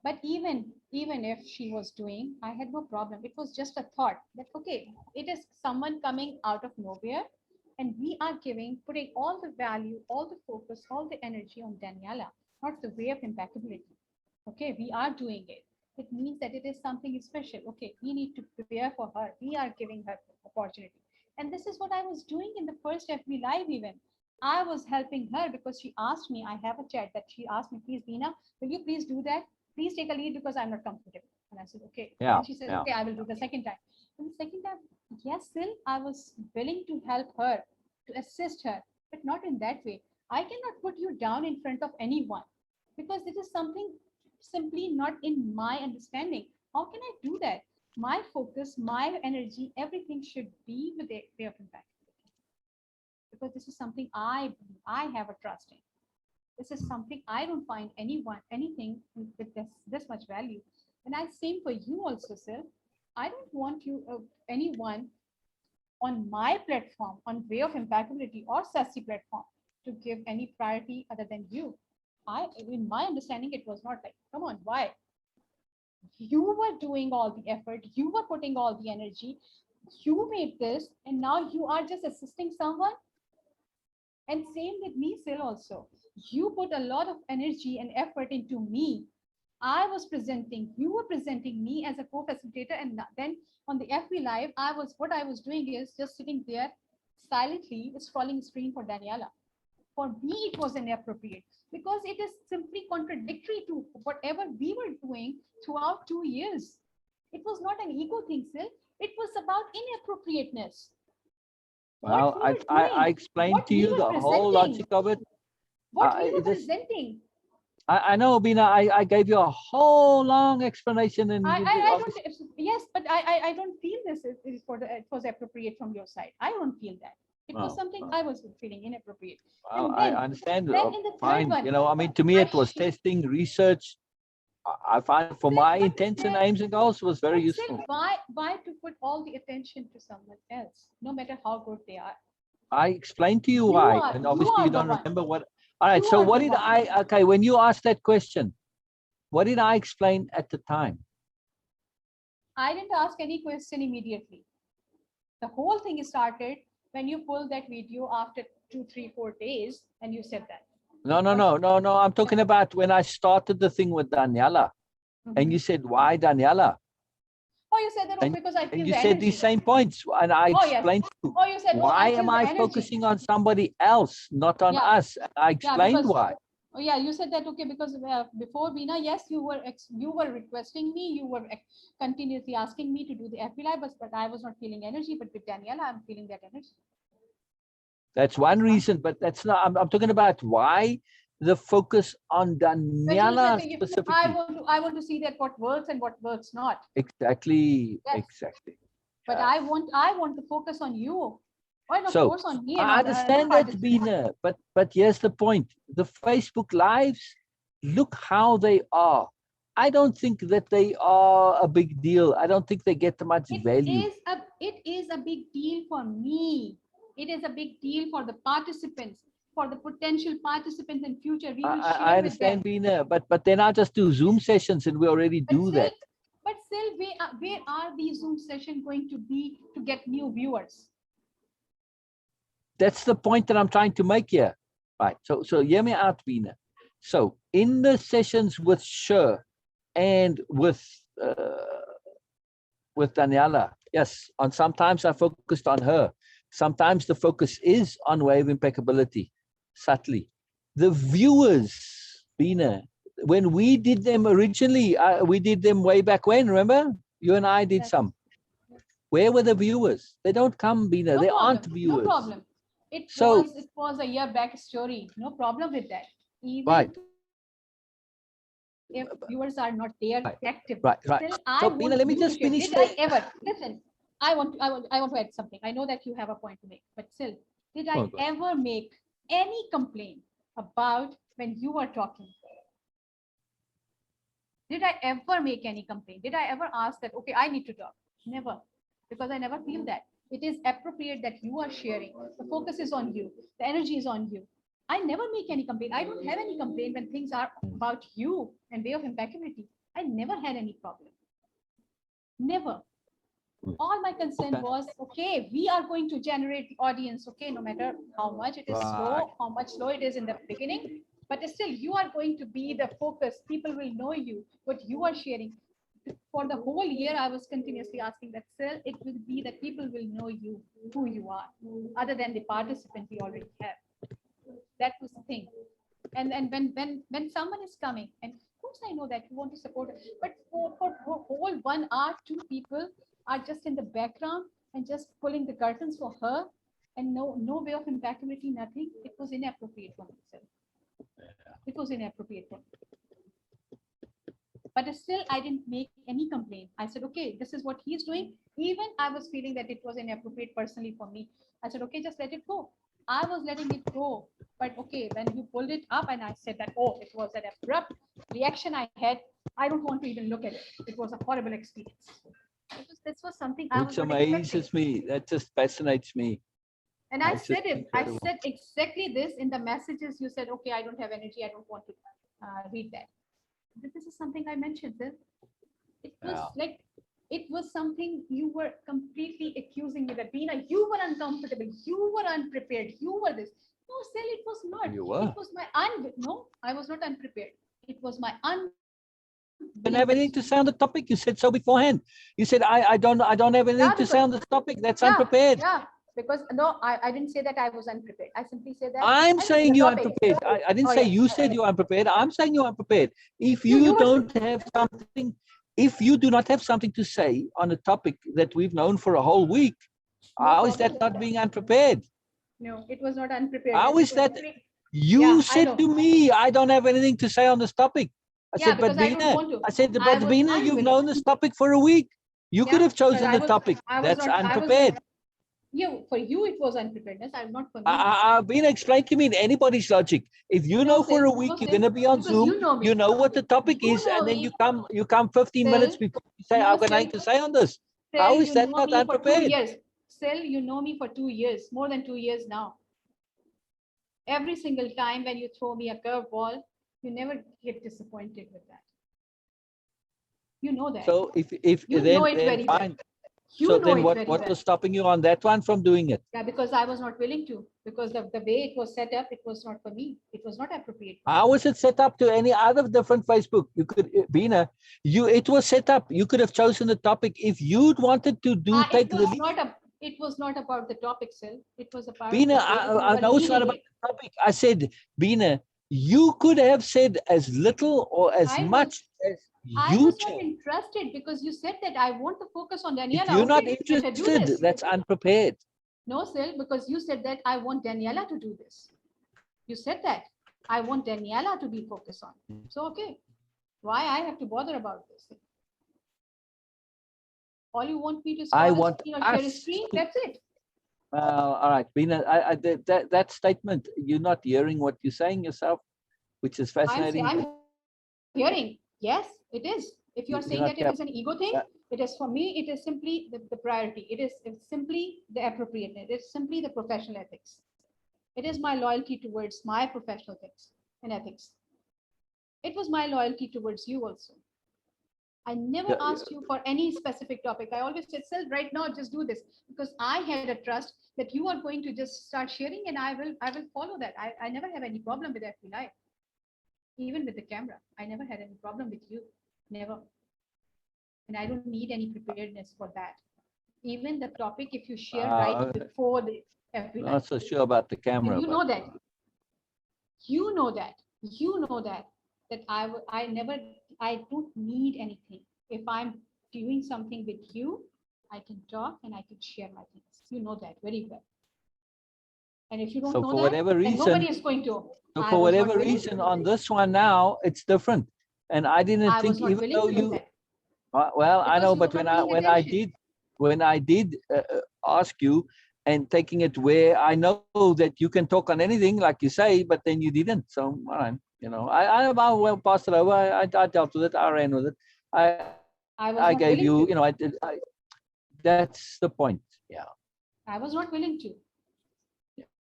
But even if she was doing, I had no problem. It was just a thought that, okay, it is someone coming out of nowhere, and we are putting all the value, all the focus, all the energy on Daniela, not the way of impeccability. Okay, we are doing it. It means that it is something special. Okay, we need to prepare for her. We are giving her opportunity. And this is what I was doing in the first FB Live even. I was helping her because she asked me, I have a chat that she asked me, please, Beena, will you please do that? Please take a lead because I'm not comfortable. And I said, okay. Yeah, And she said, yeah. okay, I will do the second time. And the second time, yes, still I was willing to help her, to assist her, but not in that way. I cannot put you down in front of anyone because this is something simply not in my understanding. How can I do that? My focus, my energy, everything should be with the way of impact. Because this is something I have a trust in. This is something I don't find anything with this much value. And I same for you also, sir. I don't want you anyone on my platform, on way of impeccability or sassy platform, to give any priority other than you. In my understanding, it was not like, come on, why? You were doing all the effort, you were putting all the energy, you made this, and now you are just assisting someone. And same with me, Sil, also. You put a lot of energy and effort into me. I was presenting, you were presenting me as a co-facilitator, and then on the FB Live, what I was doing is just sitting there silently scrolling screen for Daniela. For me, it was inappropriate because it is simply contradictory to whatever we were doing throughout 2 years. It was not an ego thing, Sil. It was about inappropriateness. Well, I explained what to we you were the whole presenting. logic of it. What we were This- presenting. I know, Beena, I gave you a whole long explanation, and I don't, obviously, yes, but I don't feel this is for the, it was appropriate from your side. I don't feel that. It was no, something no. I was feeling inappropriate. Well, And I understand. then in the third Fine. one, You know, I mean, to me, I it was sh- testing, research. I find for my but intents and still, aims and goals was very but still, useful. why to put all the attention to someone else, no matter how good they are? I explained to you You why, are and you obviously you are the don't one. remember what. All right. You So are what the did one. I? Okay, when you asked that question, what did I explain at the time? I didn't ask any question immediately. The whole thing started when you pulled that video after 2, 3, 4 days, and you said that. No, no, no, no, no. I'm talking about when I started the thing with Daniela, and you said, "Why Daniela?" Oh, you said that, oh, And because I feel you the said these energy. same points, and I Oh, yes. explained to you, Oh, you said, oh, why I feel am the I energy. focusing on somebody else, not on Yeah. us? And I Yeah, explained because why. oh yeah, you said that, okay, because before Beena, yes, you were requesting me, you were continuously asking me to do the FB live, but I was not feeling energy. But with Daniela, I'm feeling that energy. That's one reason, but that's not. I'm talking about why the focus on When you said Daniela that specifically. I want to see that what works and what works not. Exactly, Yes. exactly. But Yeah. I want to focus on you. And of So course on me and I on the understand that, participants. Beena, but here's the point: the Facebook lives, look how they are. I don't think that they are a big deal. I don't think they get much value. It is a big deal for me. It is a big deal for the participants, for the potential participants in future. We will I share with them. understand, Beena, but then I just do Zoom sessions, and we already But do still, that. where are these Zoom sessions going to be to get new viewers? That's the point that I'm trying to make here. Right. So hear me out, Beena. So in the sessions with Sher and with Daniela, yes, on sometimes I focused on her. Sometimes the focus is on wave impeccability, subtly. The viewers, Beena, when we did them originally, we did them way back when, remember? You and I did Yes. some. Where were the viewers? They don't come, Beena. No They problem. aren't viewers. No problem. It was a year back story. No problem with that. Even right. if viewers are not there active, right. still I So, want Beena, let me you to just share. finish. Did I ever listen? I want to add something. I know that you have a point to make, but still, did I ever make any complaint about when you were talking? Did I ever make any complaint? Did I ever ask that, okay, I need to talk? Never, because I never feel that. It is appropriate that you are sharing. The focus is on you. The energy is on you. I never make any complaint. I don't have any complaint when things are about you and way of impeccability. I never had any problem. Never. All my concern was, okay, we are going to generate the audience, okay, no matter how much it is slow, how much slow it is in the beginning, but still you are going to be the focus. People will know you, what you are sharing. For the whole year, I was continuously asking that, still it will be that people will know you, who you are, other than the participant we already have. That was the thing. And when someone is coming, and of course I know that you want to support it, but for whole 1 hour, 2 people are just in the background and just pulling the curtains for her, and no way of impeccability, nothing. It was inappropriate for myself. It was inappropriate for me. But still, I didn't make any complaint. I said, okay, this is what he's doing. Even I was feeling that it was inappropriate personally for me. I said, okay, just let it go. I was letting it go. But okay, when you pulled it up and I said that, oh, it was an abrupt reaction I had, I don't want to even look at it. It was a horrible experience. This was something I was not amazes expecting. me. That just fascinates me. And I said it. I said exactly this in the messages. You said, okay, I don't have energy. I don't want to read that. This is something I mentioned. It was like, it was something you were completely accusing me that, Beena, you were uncomfortable, you were unprepared, you were this. No, still it was not. You were. It was my no, I was not unprepared. It was my didn't have anything to say on the topic. You said so beforehand. You said I don't have anything to say on this topic. That's unprepared. Yeah, because no, I didn't say that I was unprepared. I simply said that I'm saying you're unprepared. I didn't say yes. you said you're unprepared. I'm saying you're unprepared. If you don't have something, if you do not have something to say on a topic that we've known for a whole week, how is that not being unprepared? No, it was not unprepared. How is that? You said to me, I don't have anything to say on this topic. I said, but Beena, Beena, you've known this topic for a week. You could have chosen the topic. That's unprepared. For you, it was unpreparedness. I'm not for me. Beena, explain to me in anybody's logic. If you know for a week you're going to be on Zoom, you know what the topic is, and then you come 15 minutes before you say, I've got nothing to say on this. How is that not unprepared? Sil, you know me for 2 years, more than 2 years now. Every single time when you throw me a curveball, you never get disappointed with that. You know that. So if you then, know it then very fine. Well. So then what was stopping you on that one from doing it? Yeah, because I was not willing to. Because the way it was set up, it was not for me. It was not appropriate. How was it set up to any other different Facebook? You could, Beena, it was set up. You could have chosen the topic if you'd wanted to do. It was not about the topic, Sil. It was about. Beena, I know it's not about the topic. I said, Beena, you could have said as little or as much as you. I was not interested because you said that I want to focus on Daniela. If you're not interested, that's unprepared. No, Sil, because you said that I want Daniela to do this. You said that I want Daniela to be focused on. So, okay, why I have to bother about this? All you want me to share a screen, that's it. All right, Beena, that statement, you're not hearing what you're saying yourself, which is fascinating. I'm hearing, yes, it is. If you're saying that it is an ego thing, it is for me, it is simply the priority. It's simply the appropriateness. It's simply the professional ethics. It is my loyalty towards my professional things and ethics. It was my loyalty towards you also. I never asked you for any specific topic. I always said, Sil, right now, just do this, because I had a trust that you are going to just start sharing, and I will follow that. I never have any problem with FB Live. Even with the camera, I never had any problem with you, never. And I don't need any preparedness for that. Even the topic, if you share right before the FB Live. Not so sure about the camera. You know that. You know that. You know that. That I don't need anything. If I'm doing something with you, I can talk and I can share my things. You know that very well. And if you don't know for that, whatever reason, then nobody is going to. So for whatever reason, on this one now, it's different. And I didn't think, even though you, well, I know, but when I did ask you, and taking it where I know that you can talk on anything, like you say, but then you didn't. So, all right, you know, I well passed it over. I dealt with it. I ran with it. I gave you, you know, that's the point. Yeah. I was not willing to.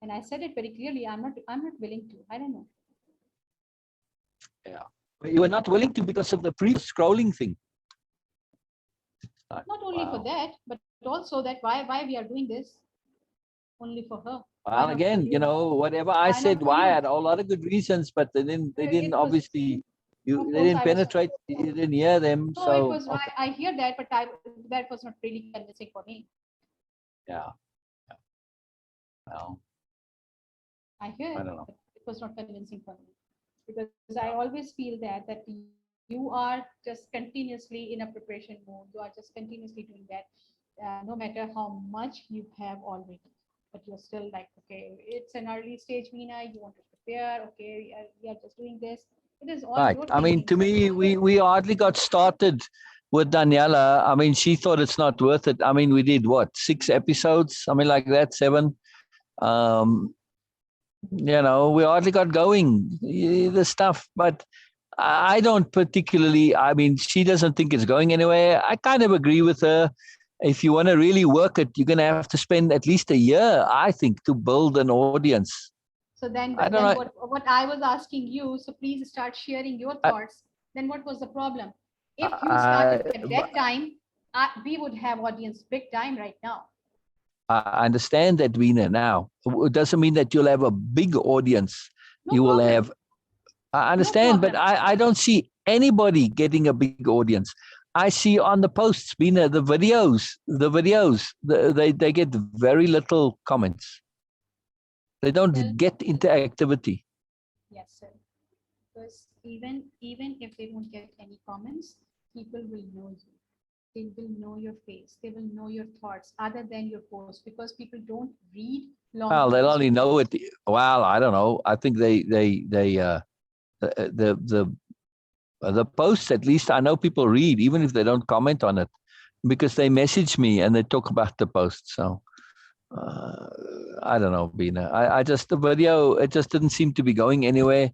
And I said it very clearly. I'm not willing to. I don't know. Yeah. But you were not willing to because of the pre-scrolling thing. Not only for that, but also that why we are doing this only for her. Well, again, you know, whatever I said, why I had a lot of good reasons, but they didn't obviously, they didn't penetrate, you didn't hear them. No, so it was okay. I hear that, but that was not really convincing for me. Yeah. Well, I hear it, but it was not convincing for me, because I always feel that you are just continuously in a preparation mode. You are just continuously doing that, no matter how much you have already. But you're still like, okay, it's an early stage, Beena. You want to prepare. Okay, we are just doing this. It is all right. I mean, to me, we hardly got started with Daniela. I mean, she thought it's not worth it. I mean, we did what, 6 episodes, something like that, 7. You know, we hardly got going, the stuff, but I don't particularly, I mean, she doesn't think it's going anywhere. I kind of agree with her. If you want to really work it, you're going to have to spend at least a year, I think, to build an audience. So then what I was asking you, so please start sharing your thoughts. Then what was the problem? If you started at that time, we would have audience big time right now. I understand that, Beena, now. It doesn't mean that you'll have a big audience. No problem. Will have, I understand, but I don't see anybody getting a big audience. I see on the posts, Beena, the videos, they get very little comments. They don't get interactivity. Yes, sir. Because even if they don't get any comments, people will know you. They will know your face. They will know your thoughts other than your post, because people don't read long. Well, they'll only know it. Well, I don't know. I think the posts, at least I know people read, even if they don't comment on it, because they message me and they talk about the post. So I don't know, Beena. I just, the video, it just didn't seem to be going anywhere.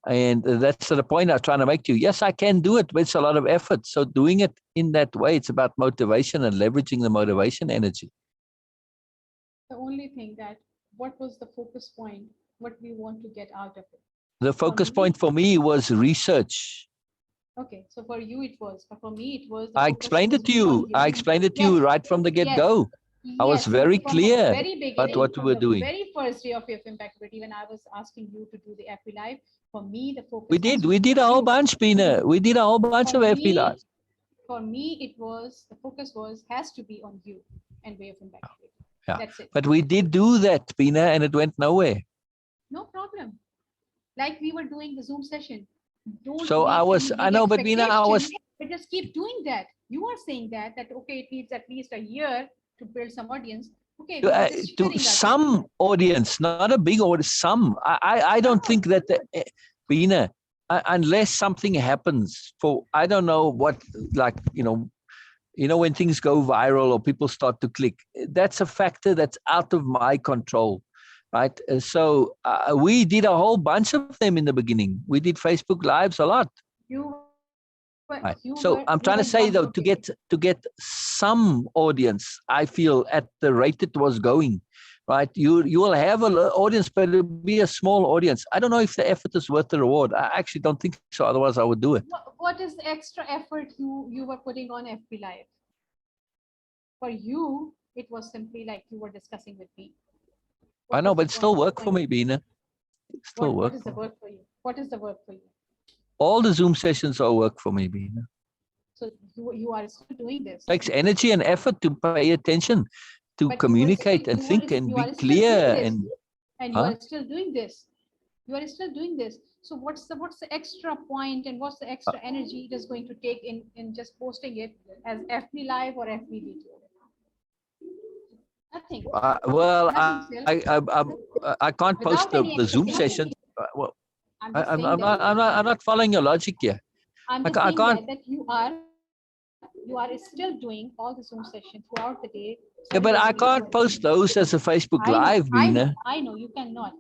And that's the point I was trying to make to you. Yes, I can do it, but it's a lot of effort. So doing it in that way, it's about motivation and leveraging the motivation energy. The only thing that, what was the focus point? What we want to get out of it? The focus point for me was research. Okay, so for you it was, but for me it was. I explained it to you. I explained it to you right from the get-go. I was very clear about what we were doing. Very first day of your Impactability, when I was asking you to do the FB Live, for me the focus. We did a whole bunch, Beena. We did a whole bunch of FB Live. For me, it was, the focus has to be on you and way of Impactability. Yeah. That's it. But we did do that, Beena, and it went nowhere. No problem. Like we were doing the Zoom session. So I know, but Beena, but just keep doing that. You are saying that okay, it needs at least a year to build some audience. Okay, to some audience, not a big audience, some. I don't think that Beena, unless something happens for, I don't know what, like, when things go viral or people start to click, that's a factor that's out of my control. Right. So we did a whole bunch of them in the beginning. We did Facebook Lives a lot. Right. So I'm trying to say, though, to get some audience, I feel at the rate it was going, right? You will have an audience, but it'll be a small audience. I don't know if the effort is worth the reward. I actually don't think so. Otherwise, I would do it. What is the extra effort you were putting on FB Live? For you, it was simply like you were discussing with me. I know, but it still work for me, Beena. Still work. What is the work for you? What is the work for you? All the Zoom sessions are work for me, Beena. So you are still doing this. It takes energy and effort to pay attention, to communicate and think and be clear. And you are still doing this. You are still doing this. So what's the extra point and what's the extra energy it is going to take in just posting it as FB Live or FB video? Nothing. Well, I can't post the Zoom session. Well, I'm not following your logic here. I'm just saying that you are still doing all the Zoom sessions throughout the day. Yeah, but I can't post those as a Facebook Live, Beena. I know you cannot.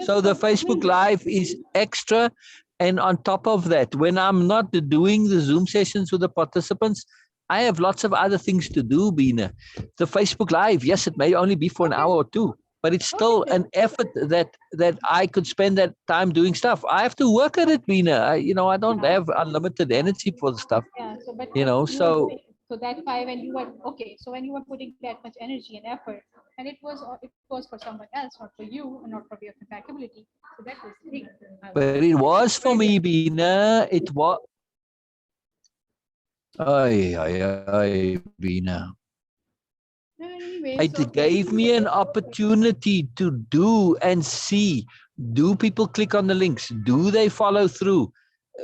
So the Facebook Live is extra. And on top of that, when I'm not doing the Zoom sessions with the participants, I have lots of other things to do, Beena. The Facebook Live, yes, it may only be for an hour or two, but it's still an effort that I could spend that time doing stuff. I have to work at it, Beena. I don't have unlimited energy for the stuff. Yeah, so that's why when you were so when you were putting that much energy and effort, and it was for someone else, not for you, and not for your compatibility. So that was the thing. But it was for me, Beena. It was. Beena. It gave me an opportunity to do and see. Do people click on the links? Do they follow through?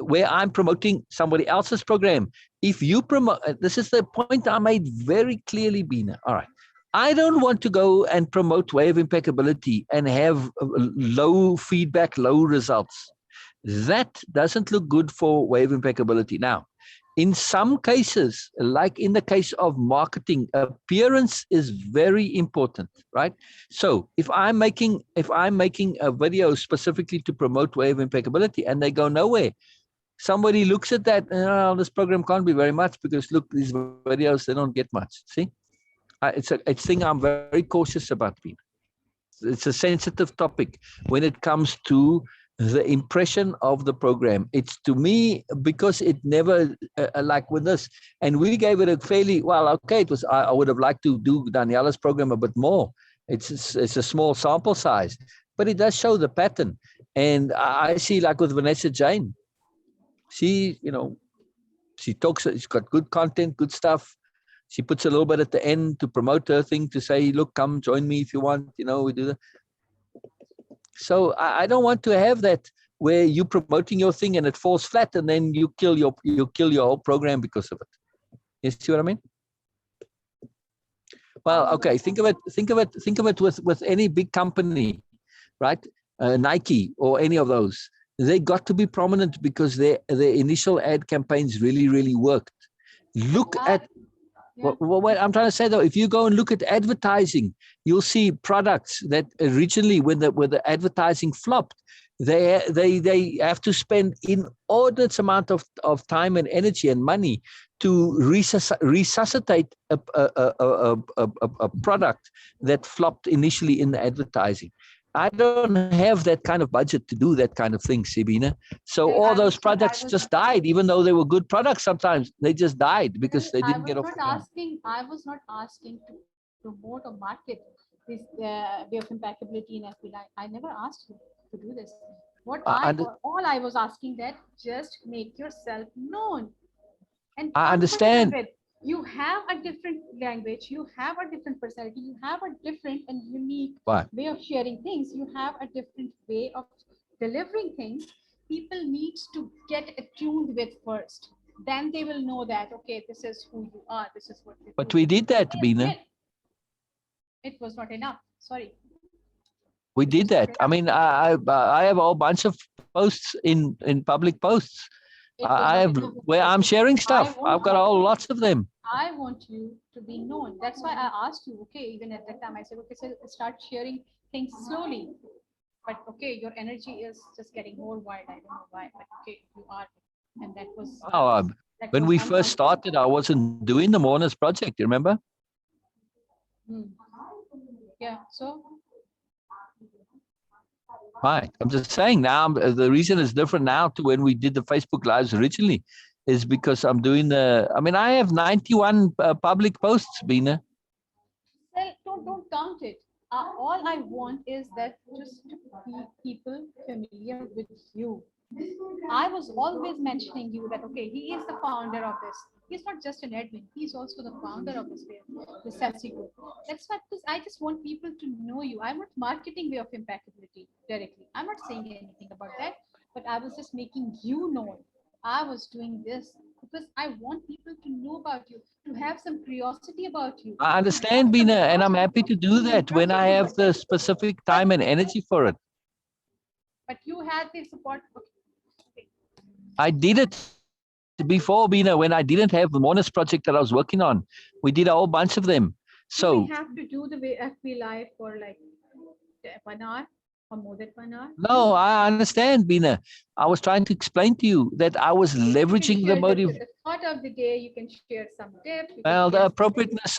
Where I'm promoting somebody else's program. If you promote, this is the point I made very clearly, Beena. All right. I don't want to go and promote Way of Impeccability and have low feedback, low results. That doesn't look good for Way of Impeccability. Now, in some cases, like in the case of marketing, appearance is very important, right? So if I'm making a video specifically to promote Way of Impeccability and they go nowhere, somebody looks at that, this program can't be very much because look, these videos, they don't get much. See, it's a thing I'm very cautious about. It's a sensitive topic when it comes to the impression of the program. It's to me, because it never, like with this, and we gave it a fairly, well, okay, it was, I would have liked to do Daniela's program a bit more. It's a small sample size, but it does show the pattern. And I see, like with Vanessa Jane, she talks, she's got good content, good stuff. She puts a little bit at the end to promote her thing, to say, look, come join me if you want, we do that. So I don't want to have that where you're promoting your thing and it falls flat and then you kill your whole program because of it. You see what I mean? Well, okay. Think of it with any big company, right? Nike or any of those. They got to be prominent because their initial ad campaigns really worked. Look at what I'm trying to say, though. If you go and look at advertising, you'll see products that originally, when the advertising flopped, they have to spend inordinate amount of time and energy and money to resuscitate a product that flopped initially in the advertising. I don't have that kind of budget to do that kind of thing, Beena. So all those products just died, even though they were good products. Sometimes they just died because they didn't get off the ground. I was not asking to promote or market this way of impeccability in FB Live. I never asked you to do this. All I was asking that just make yourself known and I understand. You have a different language, you have a different personality, you have a different and unique way of sharing things, you have a different way of delivering things. People need to get attuned with first. Then they will know that, okay, this is who you are, this is what you do. But we did that, Beena. It was not enough. Sorry. We did that. I mean, I have a whole bunch of posts in public posts. I have where I'm sharing stuff. I've got lots of them. I want you to be known. That's why I asked you, okay, even at that time, I said, okay, so start sharing things slowly. But okay, your energy is just getting more wide. I don't know why, but okay, you are. And that was. When we first started, I wasn't doing the Mourners Project, you remember? Yeah, so. Right. I'm just saying now, the reason it's different now to when we did the Facebook Lives originally is because I'm doing I have 91 public posts, Beena. Well, don't count it. All I want is that just to be people familiar with you. I was always mentioning you that, okay, he is the founder of this. He's not just an admin. He's also the founder of this Celsi group. That's why, because I just want people to know you. I'm not marketing way of impeccability directly. I'm not saying anything about that, but I was just making you known. I was doing this because I want people to know about you, to have some curiosity about you. I understand, Beena, and I'm happy to do that when I have the specific time and energy for it. But you had the support. Okay. I did it before, Beena, when I didn't have the Mourners Project that I was working on. We did a whole bunch of them. So we have to do the FB Live for like 1 hour or more than 1 hour. No, I understand, Beena. I was trying to explain to you that I was leveraging the motive. The thought of the day, you can share some tips. Well, the appropriateness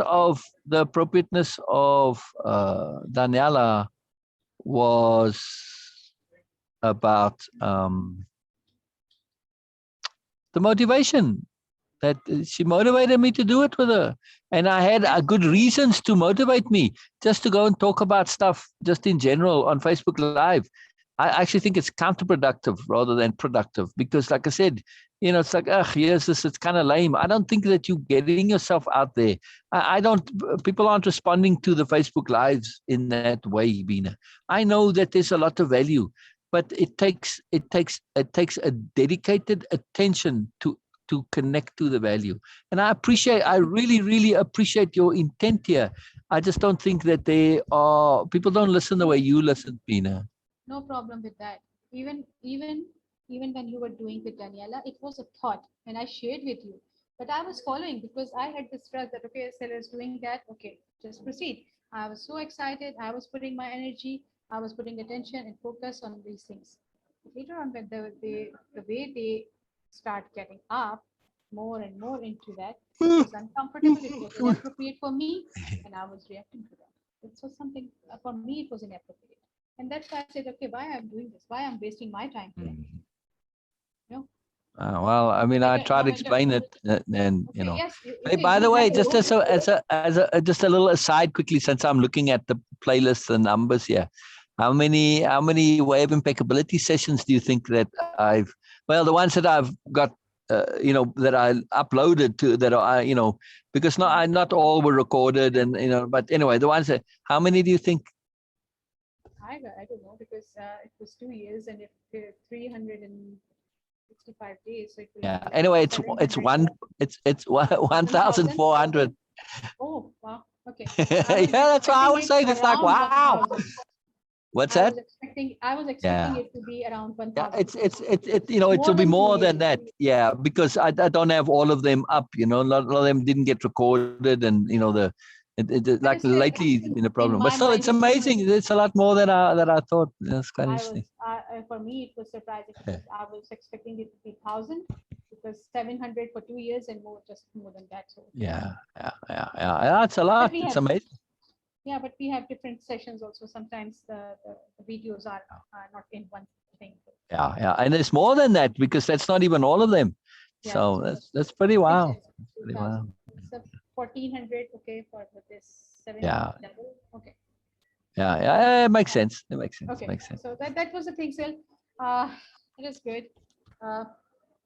of Daniela was about the motivation that she motivated me to do it with her. And I had good reasons to motivate me just to go and talk about stuff just in general on Facebook Live. I actually think it's counterproductive rather than productive because, like I said, it's like, here's this, it's kind of lame. I don't think that you're getting yourself out there. People aren't responding to the Facebook Lives in that way, Beena. I know that there's a lot of value, but it takes a dedicated attention to connect to the value. And I really appreciate your intent here. I just don't think that people don't listen the way you listen, Beena. No problem with that. Even when you were doing with Daniela, it was a thought and I shared with you. But I was following because I had this trust that, okay, seller is doing that. Okay, just proceed. I was so excited. I was putting my energy. I was putting attention and focus on these things. Later on, when the way they start getting up more and more into that, it was uncomfortable, it was inappropriate for me, and I was reacting to that. It was something, for me, it was inappropriate. And that's why I said, okay, why I'm doing this? Why I'm wasting my time here? Well, I tried to explain it, and okay, yes, Hey, by the way, just as a little aside, quickly, since I'm looking at the playlist and numbers here, how many Way of Impeccability sessions do you think that the ones that I've got, that I uploaded to that are, because not all were recorded, and but anyway, the ones that, how many do you think? I don't know, because it was 2 years and if 300 and 65 days. So it will Yeah. be like Anyway, it's 700. it's 1,400. Oh, wow. Okay. I Yeah, was that's what I expecting was it saying. It's like, around wow. 1,000. What's I that? was expecting Yeah. it to be around Yeah, 1,000. it It's it will more be than more 2 years. than that. Yeah, because I don't have all of them up. A lot of them didn't get recorded, and But like it's still, lately it's been a in problem. But my still, it's mind, amazing. It's a lot more than I thought. That's quite interesting. for me, it was surprising Yeah, because I was expecting it to be 1,000 because 700 for 2 years and just more than that. So, yeah. It's a lot. but we It's have, amazing. yeah, but we have different sessions also. Sometimes the videos are not in one thing. Yeah, and it's more than that because that's not even all of them. Yeah, So that's pretty wow. it's Pretty 2,000. wow. So 1,400, okay, for this 7 Yeah, double. Okay. yeah. It makes sense. It makes sense. Okay. Makes sense. So that was the thing, Sil. Uh, it is good. Uh,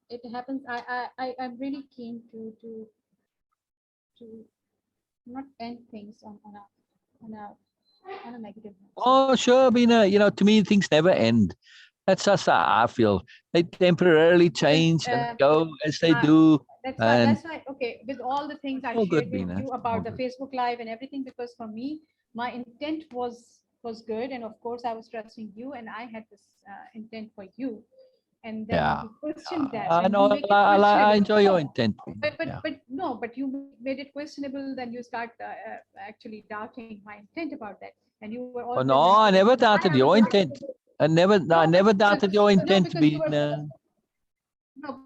it happens. I'm really keen to not end things on a on a negative note. Oh, sure, Beena. To me, things never end. That's just how I feel. They temporarily change and go as they do. And That's why, okay, with all the things I all shared good, with Beena. you All about the good. Facebook Live and everything, because for me, my intent was good, and of course I was trusting you, and I had this intent for you, and then Yeah. you questioned that, I then know. you make it I questionable. enjoy your intent, Beena. Yeah. But no, but you made it questionable, then you start actually doubting my intent about that, and you were Oh, always no, I mentioning never that I doubted have a your good. intent. I No, never doubted your no, intent, because you were Beena. no, Oh.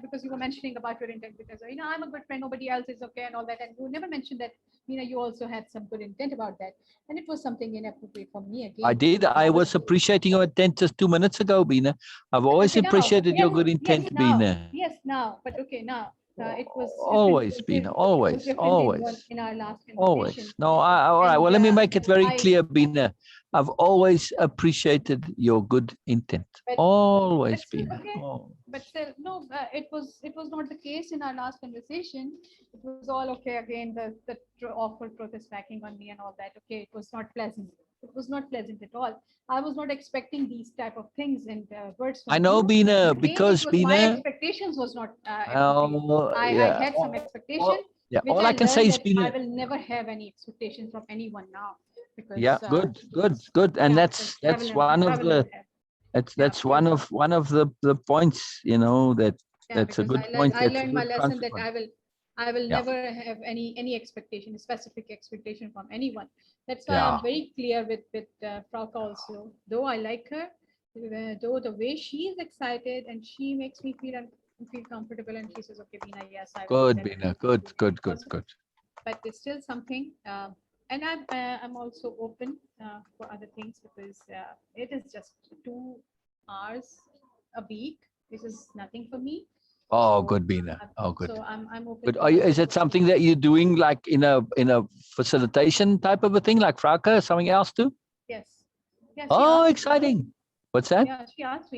because you were mentioning about your intent, because I'm a good friend, nobody else is okay and all that, and you never mentioned that you also had some good intent about that, and it was something inappropriate for me I again, did. because I I was was appreciating your intent just 2 minutes ago, Beena. I've always okay now. appreciated your Yes, good yes, intent, now, Beena. yes, now, but okay, now it was different. Always, Beena. Always, always. In our last conversation, Always. No, all right. and Well, let me make it very I clear, Beena. I've always appreciated your good intent. but Always, still Beena. okay, Oh. but still no, it was not the case in our last conversation. It was all okay again, the awful truth is backing on me and all that. Okay, it was not pleasant, at all. I was not expecting these type of things and words I from know, you. Beena, Again, it because was my Beena, expectations was not appropriate. I yeah, had some expectation, yeah. which All I I can say learned is, that I Beena, will never have any expectation from anyone now, yeah, because good, and yeah, because that's one I of will never the have. Yeah, that's one of the points, yeah, that's a because good point. I That's a learned my good lesson that consequence. I will Yeah, never have any expectation, specific expectation from anyone. That's why I'm yeah. very clear with Frauke also. Though I like her, though the way she is excited and she makes me feel comfortable, and she says, "Okay, Beena, yes, I will do Good, that." Beena. Good. Also, but it's still something. And I'm also open for other things, because it is just 2 hours a week. This is nothing for me. Oh, So good, Beena. Oh, good. I'm open Good. for other. Is it something that you're doing like in a facilitation type of a thing, like Frauke, or something else too? Yes. Yeah, she Oh, asked me. exciting. What's that? Yeah, she asked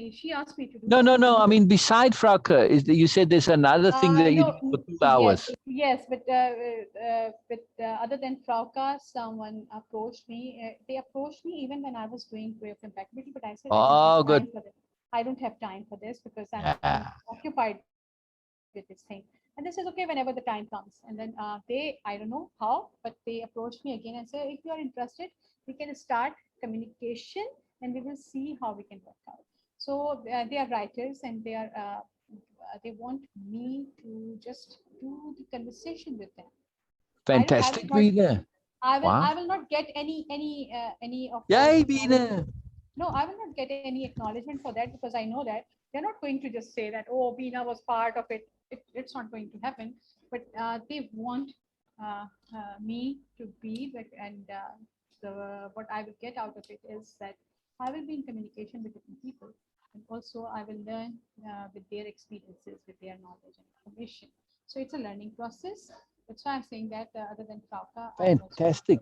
me to do that. No. I mean, beside Frauke, you said there's another thing that you do No, for 2 hours. yes, but other than Frauka, someone approached me. They approached me even when I was doing career compatibility, but I said I don't have Oh, good. time for this. I don't have time for this because I'm Yeah. occupied with this thing. And they says, okay, whenever the time comes. And then I don't know how, but they approached me again and said, if you are interested, we can start communication and we will see how we can work out. So they are writers, and they want me to just do the conversation with them. I will Fantastic, not Beena. Wow. I will not get any of all Yay, acknowledgement. Beena. No, I will not get any acknowledgement for that, because I know that they're not going to just say that, oh, Beena was part of it. It's not going to happen. But they want me to be like, and what I will get out of it is that I will be in communication with different people, and also I will learn with their experiences, with their knowledge and information. So it's a learning process. That's why I'm saying that other than Frauke, I am also. Fantastic.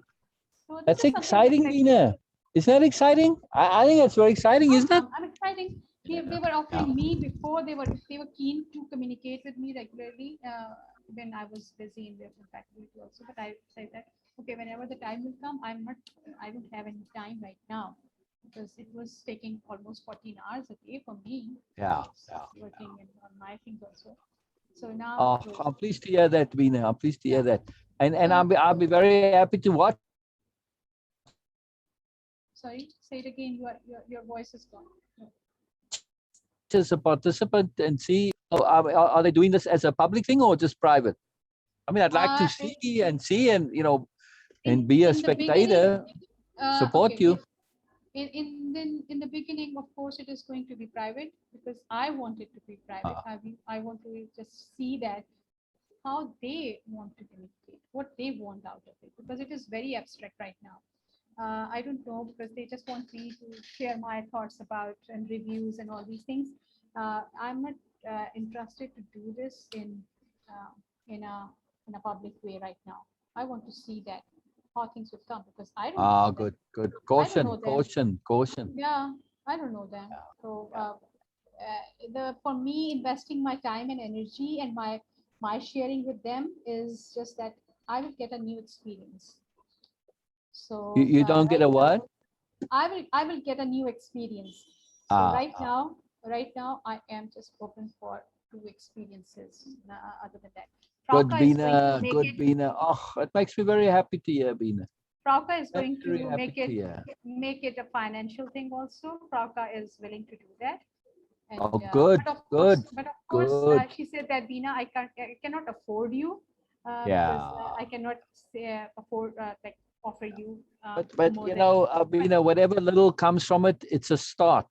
So this That's is something exciting, like Beena. Isn't that exciting? I think that's very exciting, isn't it? I'm exciting. They were Yeah. offering me before. They were keen to communicate with me regularly when I was busy in their faculty also. But I said that, okay, whenever the time will come, I don't have any time right now. because it was taking almost 14 hours a day for me. Yeah, Working on my things also. So now. Oh, I'm pleased to hear that, Beena. I'm pleased to hear that. And So- I'll be very happy to watch. Sorry, say it again. Your voice is gone. As a participant and see, are they doing this as a public thing or just private? I mean, I'd like to see and and be a spectator, support okay. you. In the beginning, of course, it is going to be private because I want it to be private. I want to just see that how they want to communicate, what they want out of it, because it is very abstract right now. I don't know, because they just want me to share my thoughts about and reviews and all these things. I'm not interested to do this in a public way right now. I want to see that how things would come, because I don't know them. Good. I don't Caution, know them. caution. Yeah, I don't know them. So for me, investing my time and energy and my sharing with them is just that I will get a new experience. So You don't get a what? I will get a new experience. So right now I am just open for two experiences. Other than that, Good, Frauke is going to Beena. make Good, it. Beena. Oh, it makes me very happy to hear, Beena. Frauke is going Very to happy to hear. make it a financial thing also. Frauke is willing to do that. And, Oh, good, good, but of course, good. she said that, Beena, I cannot afford you because Yeah. I cannot afford like offer you. But more you than- know, Beena, whatever little comes from it, it's a start.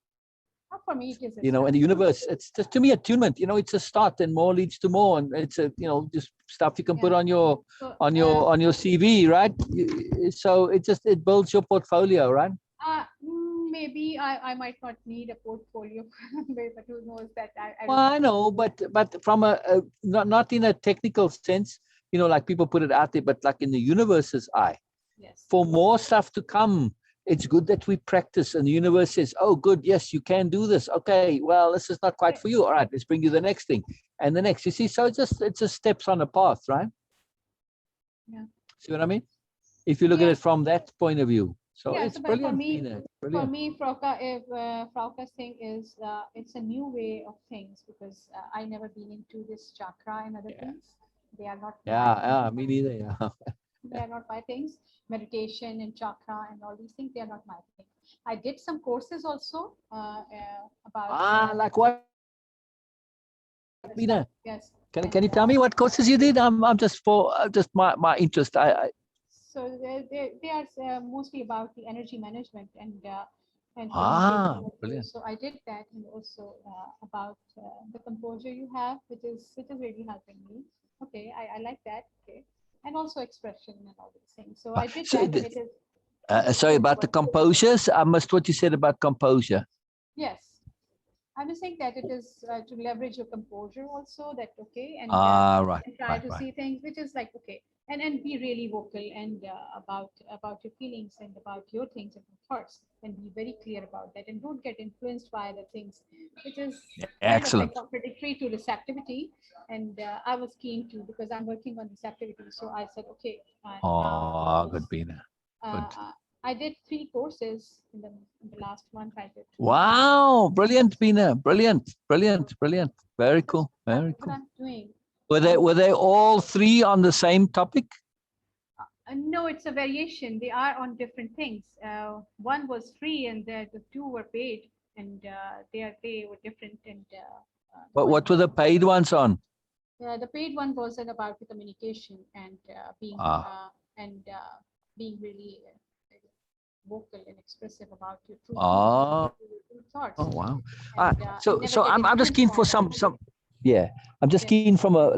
For me, it is. You know, in the universe, it's just to me attunement. You know, it's a start, and more leads to more, and it's a just stuff you can put on your So, on your CV, right? So it builds your portfolio, right? maybe I might not need a portfolio, but who knows that Well, I know, but from a not in a technical sense, like people put it out there, but like in the universe's eye, yes. for more stuff to come, it's good that we practice. And the universe says, "Oh, good, yes, you can do this. Okay, well, this is not quite for you. All right, let's bring you the next thing and the next." You see, so it's just steps on a path, right? Yeah. See what I mean? If you look at it from that point of view. So Yeah, it's so brilliant. For me, Frauke's thing is it's a new way of things, because I never been into this chakra and other things. They are not. Me neither. Yeah. They are not my things. Meditation and chakra and all these things, they are not my thing. I did some courses also about. Like what? Beena, yes. Can you tell me what courses you did? I'm just for just my interest. So they are mostly about the energy management and brilliant. so I did that, and also about the composure you have, which is really helping me. Okay, I like that. Okay, and also expression and all these things. So I did that. And it is. Sorry about the composures. I missed what you said about composure. Yes. I was saying that it is to leverage your composure also, that okay, and try to see things, which is like okay, and be really vocal and about your feelings and about your things and your thoughts, and be very clear about that, and don't get influenced by the things, which is kind of like contradictory to receptivity. And I was keen to, because I'm working on receptivity, so I said okay. Good, Beena. Good. I did 3 courses in the last month. I did. Wow, brilliant, Beena. Brilliant. Very cool. Very cool. What I'm doing. Were they all 3 on the same topic? No, it's a variation. They are on different things. One was free, and the 2 were paid, and they were different. And But what were the paid ones on? The paid one was about the communication and being really vocal and expressive about your true thoughts. Oh wow! And, so I'm just keen for some. Yeah, I'm just keen from a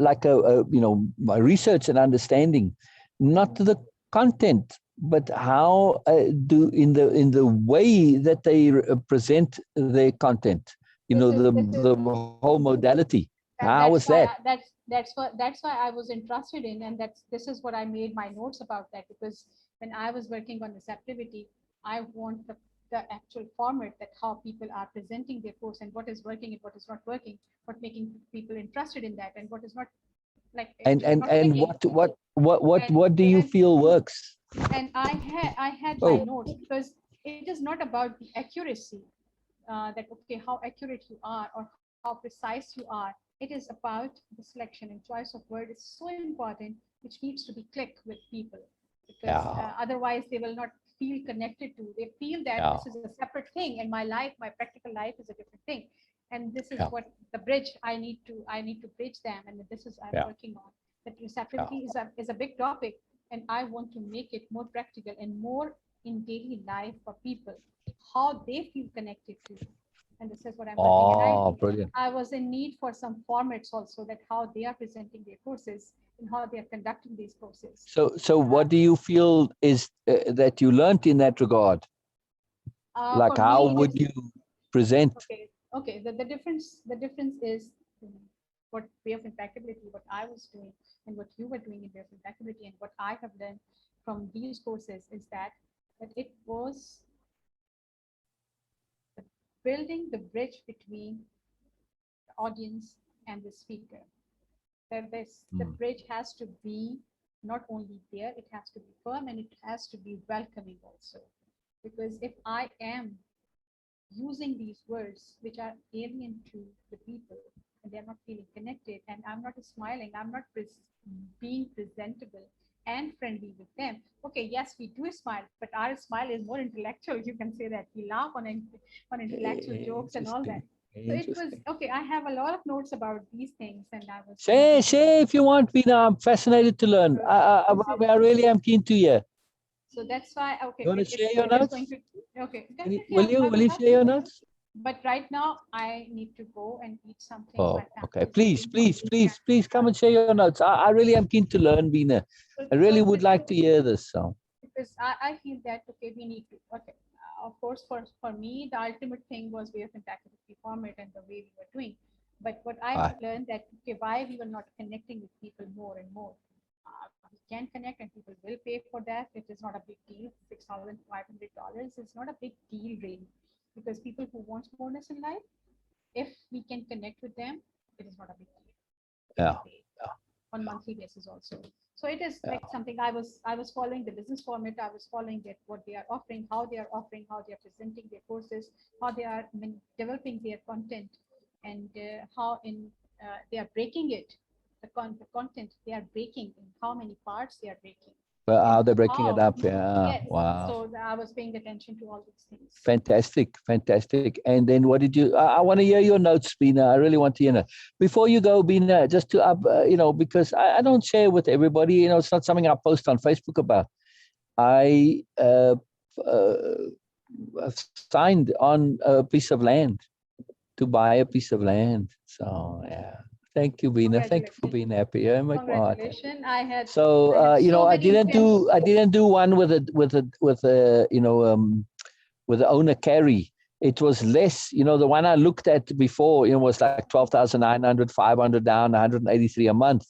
my research and understanding, not the content, but how in the way that they present their content. The whole modality. How was that? That's why I was interested in, and this is what I made my notes about that, because when I was working on receptivity, I want the actual format, that how people are presenting their course and what is working and what is not working, what making people interested in that, and what is not, like. And what do you feel works? And I had my notes, because it is not about the accuracy, that, okay, how accurate you are or how precise you are. It is about the selection, and choice of word is so important, which needs to be click with people, because Yeah. otherwise they will not feel connected to. They feel that Yeah. this is a separate thing, and my life, my practical life, is a different thing. And this is Yeah. what the bridge I need to bridge them, and this is I'm Yeah. working on. That Yeah. receptivity is a big topic, and I want to make it more practical and more in daily life for people, how they feel connected to. And this is what I'm working. And Oh, brilliant. I was in need for some formats also, that how they are presenting their courses and how they are conducting these courses. So what do you feel is that you learned in that regard? Like, For how me, would you present? okay. The difference is, what way of impeccability, what I was doing, and what you were doing in way of impeccability, and what I have learned from these courses is that it was building the bridge between the audience and the speaker. That the bridge has to be not only there, it has to be firm, and it has to be welcoming also. Because if I am using these words which are alien to the people, and they're not feeling connected, and I'm not smiling, I'm not being presentable and friendly with them. Okay, yes, we do smile, but our smile is more intellectual. You can say that we laugh on intellectual jokes and all that. So it was okay. I have a lot of notes about these things, and I was Say if you want, Beena. I'm fascinated to learn. I really am keen to hear. So that's why, okay, You want to share your it is notes? going to, okay, Will I you will have share your notes? But right now I need to go and eat something. Oh, My family okay. is Please, waiting for me. please come and share your notes. I really am keen to learn, Beena. I really would like to hear this. So. Because I feel that, okay, we need to, okay, of course, for me, the ultimate thing was way of interactivity format and the way we were doing. But what I have learned that, okay, why we were not connecting with people more and more. We can connect, and people will pay for that. It is not a big deal. $6,500 is not a big deal, really, because people who want moreness in life, if we can connect with them, it is not a big deal. Yeah. On monthly basis also. So it is like something I was following the business format. I was following that, what they are offering, how they are presenting their courses, how they are developing their content, and how they are breaking it. The content they are breaking, in how many parts they are breaking. Well, how they're breaking it up. Yeah. Yes. Wow. So I was paying attention to all these things. Fantastic. And then what did you? I want to hear your notes, Beena. I really want to hear. Before you go, Beena, just to up, because I don't share with everybody. It's not something I post on Facebook about. I signed on a piece of land to buy a piece of land. So yeah. Thank you, Beena. Thank you for being happy. I make my heart happy. So I didn't do one with the owner carry. It was less. The one I looked at before, was like 12,900, 500 down, 183 a month.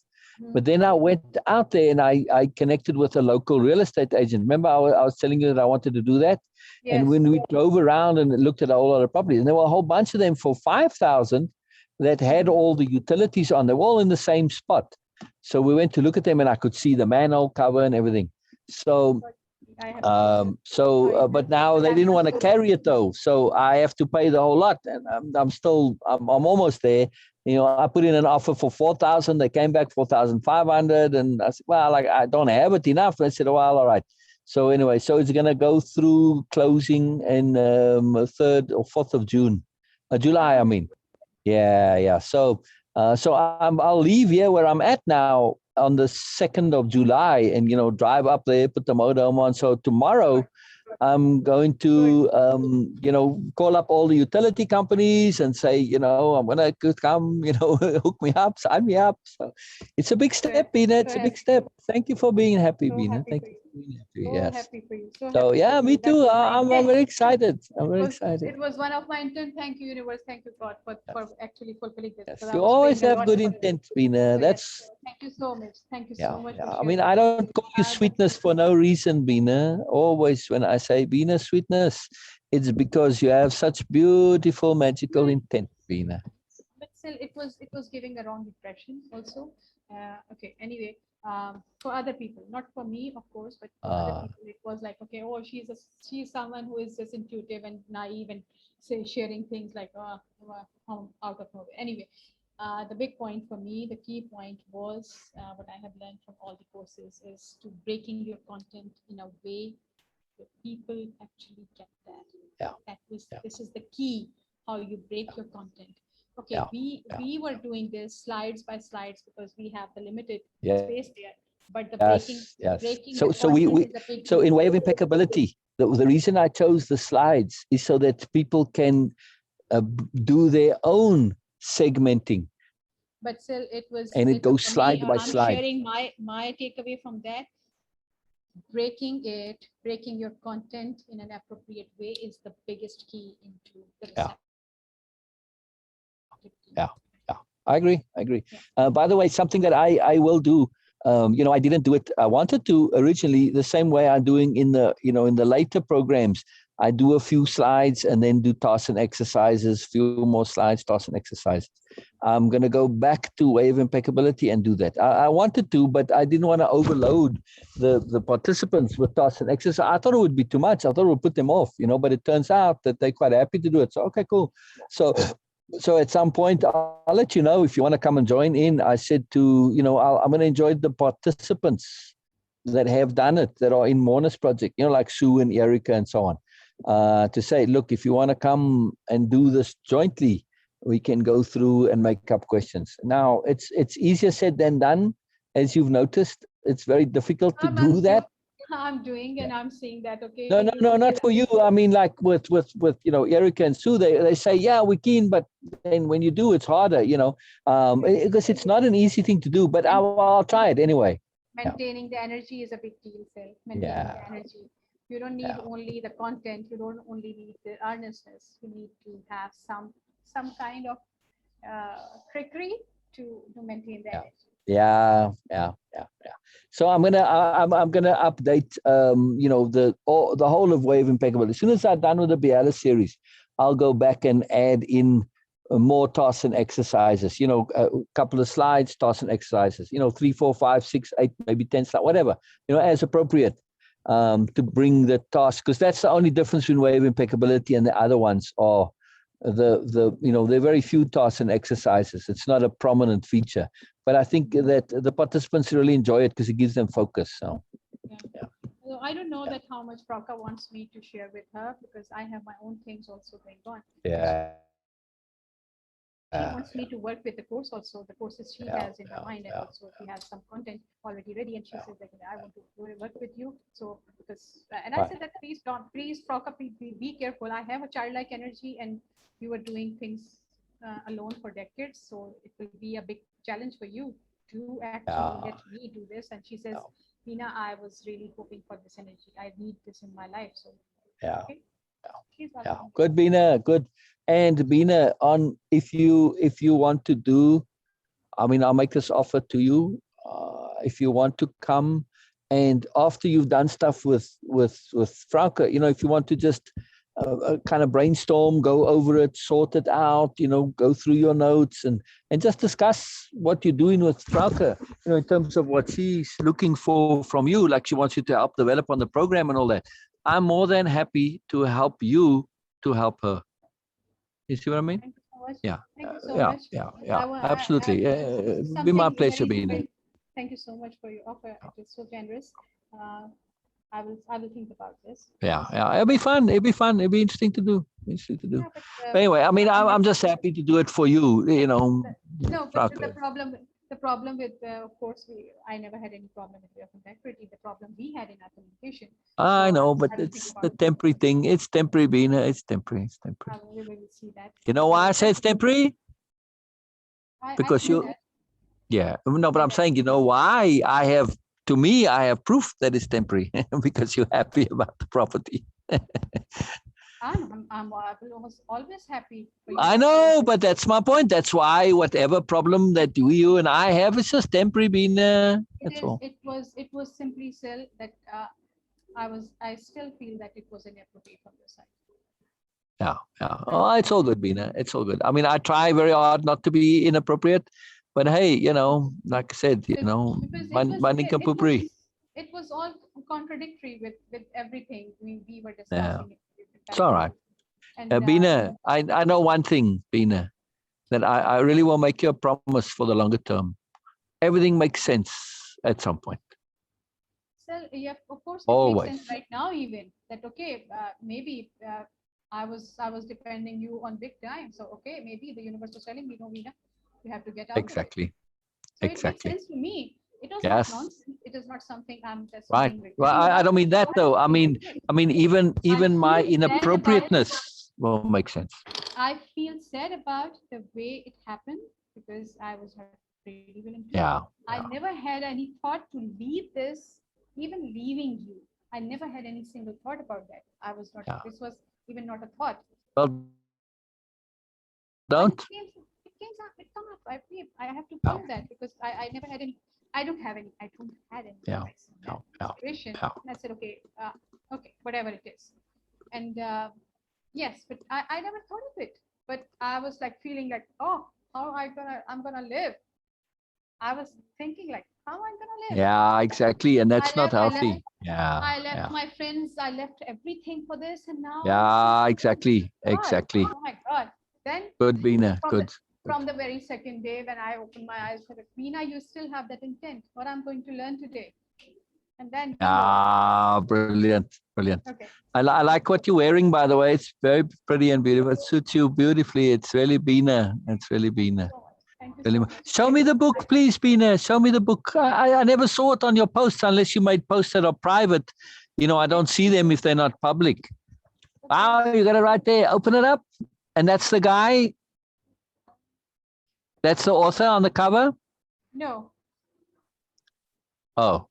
But then I went out there and I connected with a local real estate agent. Remember, I was telling you that I wanted to do that. Yes. And when we drove around and looked at a whole lot of properties, and there were a whole bunch of them for 5,000 that had all the utilities on. They were all in the same spot. So we went to look at them, and I could see the manhole cover and everything. So, but now they didn't want to carry it though. So I have to pay the whole lot, and I'm almost there. I put in an offer for 4,000. They came back 4,500, and I said, well, I don't have it enough. I said, well, all right. So anyway, so it's going to go through closing in 3rd or 4th of July. I mean, yeah. So I'll leave here where I'm at now on the 2nd of July, and drive up there, put the motorhome on. So tomorrow, I'm going to call up all the utility companies and say, I'm gonna come, hook me up, sign me up. So it's a big step, Beena. It's a big step. Thank you for being happy, Beena. Thank you for being happy. Yes. Happy for you. So yeah, me too. I'm very excited. It was one of my intent. Thank you, universe. Thank you, God, for actually fulfilling this. Yes. You always have good intent, Beena. That's. Thank you so much. Thank you so much. I mean, I don't call you sweetness for no reason, Beena. Always when I say Beena sweetness, it's because you have such beautiful, magical intent, Beena. But still it was giving the wrong impression also. Okay, anyway, for other people, not for me, of course, but for other people, it was like, okay, oh, she's someone who is just intuitive and naive and say sharing things like out of nowhere. Anyway, the big point for me, the key point was what I have learned from all the courses is to breaking your content in a way that people actually get that. Yeah. This is the key, how you break your content. Okay, we were doing this slides by slides because we have the limited space there. But the breaking So the so content we is a big so deal. in way of impeccability, the reason I chose the slides is so that people can do their own segmenting. But still, And it goes for slide me, by I'm slide. sharing my takeaway from that. Breaking your content in an appropriate way is the biggest key into the receptivity. Yeah. I agree. By the way, something that I will do, I didn't do it. I wanted to originally the same way I'm doing in the later programs. I do a few slides and then do tasks and exercises, few more slides, tasks and exercises. I'm going to go back to way of impeccability and do that. I wanted to, but I didn't want to overload the participants with tasks and exercises. I thought it would be too much. I thought it would put them off, but it turns out that they're quite happy to do it. So, okay, cool. So at some point, I'll let you know if you want to come and join in. I said to, I'm going to enjoy the participants that have done it, that are in Morna's project, like Sue and Erica and so on, to say, look, if you want to come and do this jointly, we can go through and make up questions. Now, it's easier said than done. As you've noticed, it's very difficult to do that. I'm doing, and I'm seeing that. Okay. No, not for you. I mean, like with Erica and Sue, they say, yeah, we can, but then when you do, it's harder, because it's not an easy thing to do. But I'll try it anyway. Maintaining the energy is a big deal, Phil. Maintaining the energy. You don't need only the content. You don't only need the earnestness. You need to have some kind of trickery to maintain the energy. Yeah. So I'm gonna update the whole of Way of Impeccability. As soon as I'm done with the Biala series, I'll go back and add in more tasks and exercises. A couple of slides, tasks and exercises. 3, 4, 5, 6, 8, maybe 10 slides, whatever. As appropriate to bring the task, because that's the only difference between Way of Impeccability and the other ones are. There are very few tasks and exercises. It's not a prominent feature, but I think that the participants really enjoy it because it gives them focus. So, So I don't know that how much Frauke wants me to share with her because I have my own things also going on. She wants me to work with the course also, the courses she has in her mind, and also she has some content already ready, and she says that I want to work with you. So and I said that please, Frauke, be careful. I have a childlike energy, and you are doing things alone for decades, so it will be a big challenge for you to actually let me do this. And she says, Beena, I was really hoping for this energy. I need this in my life. So okay. Good, Beena, good. And Beena, if you want to do, I'll make this offer to you. If you want to come, and after you've done stuff with Frauke, if you want to just kind of brainstorm, go over it, sort it out, go through your notes and just discuss what you're doing with Frauke, in terms of what she's looking for from you, like she wants you to help develop on the program and all that. I'm more than happy to help you to help her. You see what I mean? Thank you so much. Yeah. Thank you so much. Absolutely. Be my pleasure, Beena. Thank you so much for your offer. It is so generous. I will think about this. Yeah. It'll be fun. It'll be interesting to do. But anyway, I'm just happy to do it for you. No, but the problem with, of course, I never had any problem with your integrity. The problem we had in our communication. I know, but it's the temporary thing. It's temporary, Beena. It's temporary. We will see that. You know why I say it's temporary? Because you. Yeah. No, but I'm saying, why I have. To me, I have proof that it's temporary because you're happy about the property. I'm always happy for you. I know, but that's my point. That's why whatever problem that you and I have is just temporary, Beena. That's all. It was simply that I still feel that it was inappropriate from your side. Yeah. Oh, it's all good, Beena. It's all good. I mean, I try very hard not to be inappropriate, but hey, like I said, money can poopery. It was all contradictory with everything we were Yeah, discussing. it's all right. And Beena, I know one thing, Beena, that I really will make you a promise for the longer term. Everything makes sense at some point. So yeah, of course, it Always. makes sense right now. Even that, okay, maybe I was depending you on big time. So okay, maybe the universe was telling me, no, Veena, you have to get out. Exactly. So it makes sense to me. It was Yes. not nonsense. It is not something I'm just Right. saying. Well, I don't mean that though. I mean, even my inappropriateness will make sense. I feel sad about the way it happened because I was not really willing to. Yeah. I never had any thought to leave this, even leaving you. I never had any single thought about that. I was not. Yeah. This was even not a thought. Well, But don't. it came up. It come up. I have to follow that because I never had any. I don't have any. I don't had any situation. And I said, okay, okay, whatever it is. And yes, but I never thought of it. But I was like feeling like, oh, how I'm gonna live. I was thinking like, how am I gonna live? Yeah, exactly, and that's not healthy. I left my friends. I left everything for this, and now. Yeah, exactly. Oh my God. Then good, Beena. Good. From the very second day when I opened my eyes, I said, Beena, you still have that intent. What I'm going to learn today. And then. Brilliant. Okay. I like what you're wearing, by the way. It's very pretty and beautiful. It suits you beautifully. It's really Beena. It's really Beena. Thank you so much. Show me the book, please, Beena. Show me the book. I never saw it on your posts unless you made posts that are private. I don't see them if they're not public. Wow, you got it right there. Open it up. And that's the guy. That's the author on the cover? No. Oh,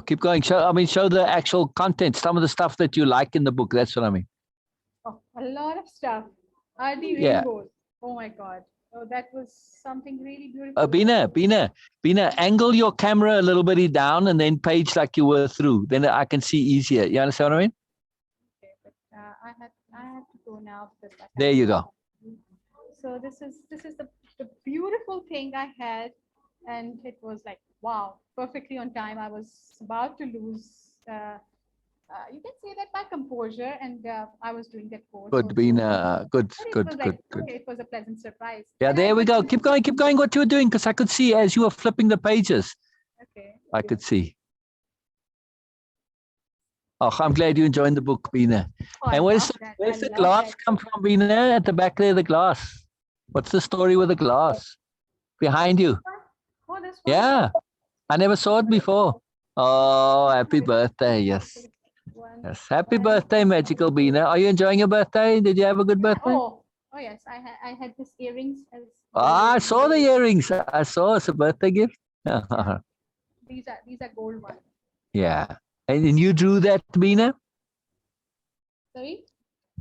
keep going. Show the actual content, some of the stuff that you like in the book. That's what I mean. Oh, a lot of stuff. Are the rainbows. Oh my God. Oh, that was something really beautiful. Beena, angle your camera a little bit down and then page like you were through. Then I can see easier. You understand what I mean? Okay, but I have to go now because there you go. So this is the beautiful thing I had, and it was like, wow, perfectly on time. I was about to lose. You can say that my composure, and I was doing that course. Good, Beena. Good. It was a pleasant surprise. Yeah, there we go. Keep going what you were doing, because I could see as you were flipping the pages. Okay. I could see. Oh, I'm glad you're enjoying the book, Beena. And where's the glass come from, Beena? At the back there, the glass. What's the story with the glass? Behind you. Oh, this one? Yeah. I never saw it before. Oh, happy birthday. Yes. Yes. Happy birthday, Magical Beena. Are you enjoying your birthday? Did you have a good birthday? Oh yes. I had these earrings. I saw the earrings. I saw it's a birthday gift. Yeah. These are gold ones. Yeah. And you drew that, Beena? Sorry?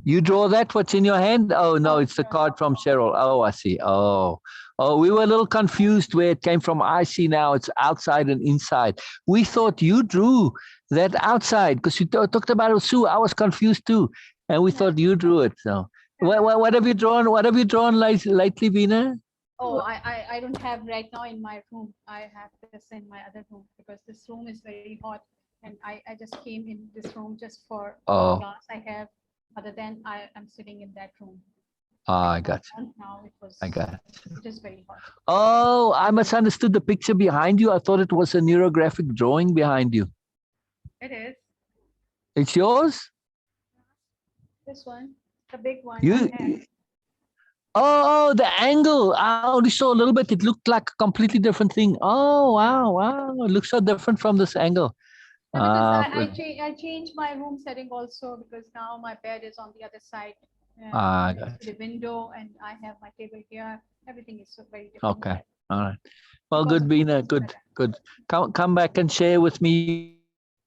You draw that? What's in your hand? Oh, no, it's the card from Cheryl. Oh, I see. Oh, we were a little confused where it came from. I see now it's outside and inside. We thought you drew that outside because you talked about it, Sue. I was confused too. And we thought you drew it. So what have you drawn? What have you drawn lately, Beena? Oh, I don't have right now in my room. I have this in my other room because this room is very hot. And I just came in this room just for the class I have. Other than I'm sitting in that room. I got you. Now it is very hot. Oh, I misunderstood the picture behind you. I thought it was a neurographic drawing behind you. It is. It's yours? This one, the big one. Oh, the angle. I only saw a little bit. It looked like a completely different thing. Oh, wow. It looks so different from this angle. Yeah, because I changed my room setting also because now my bed is on the other side. The window, and I have my table here. Everything is so very different. Okay. All right. Well, good, Beena. Good. Come back and share with me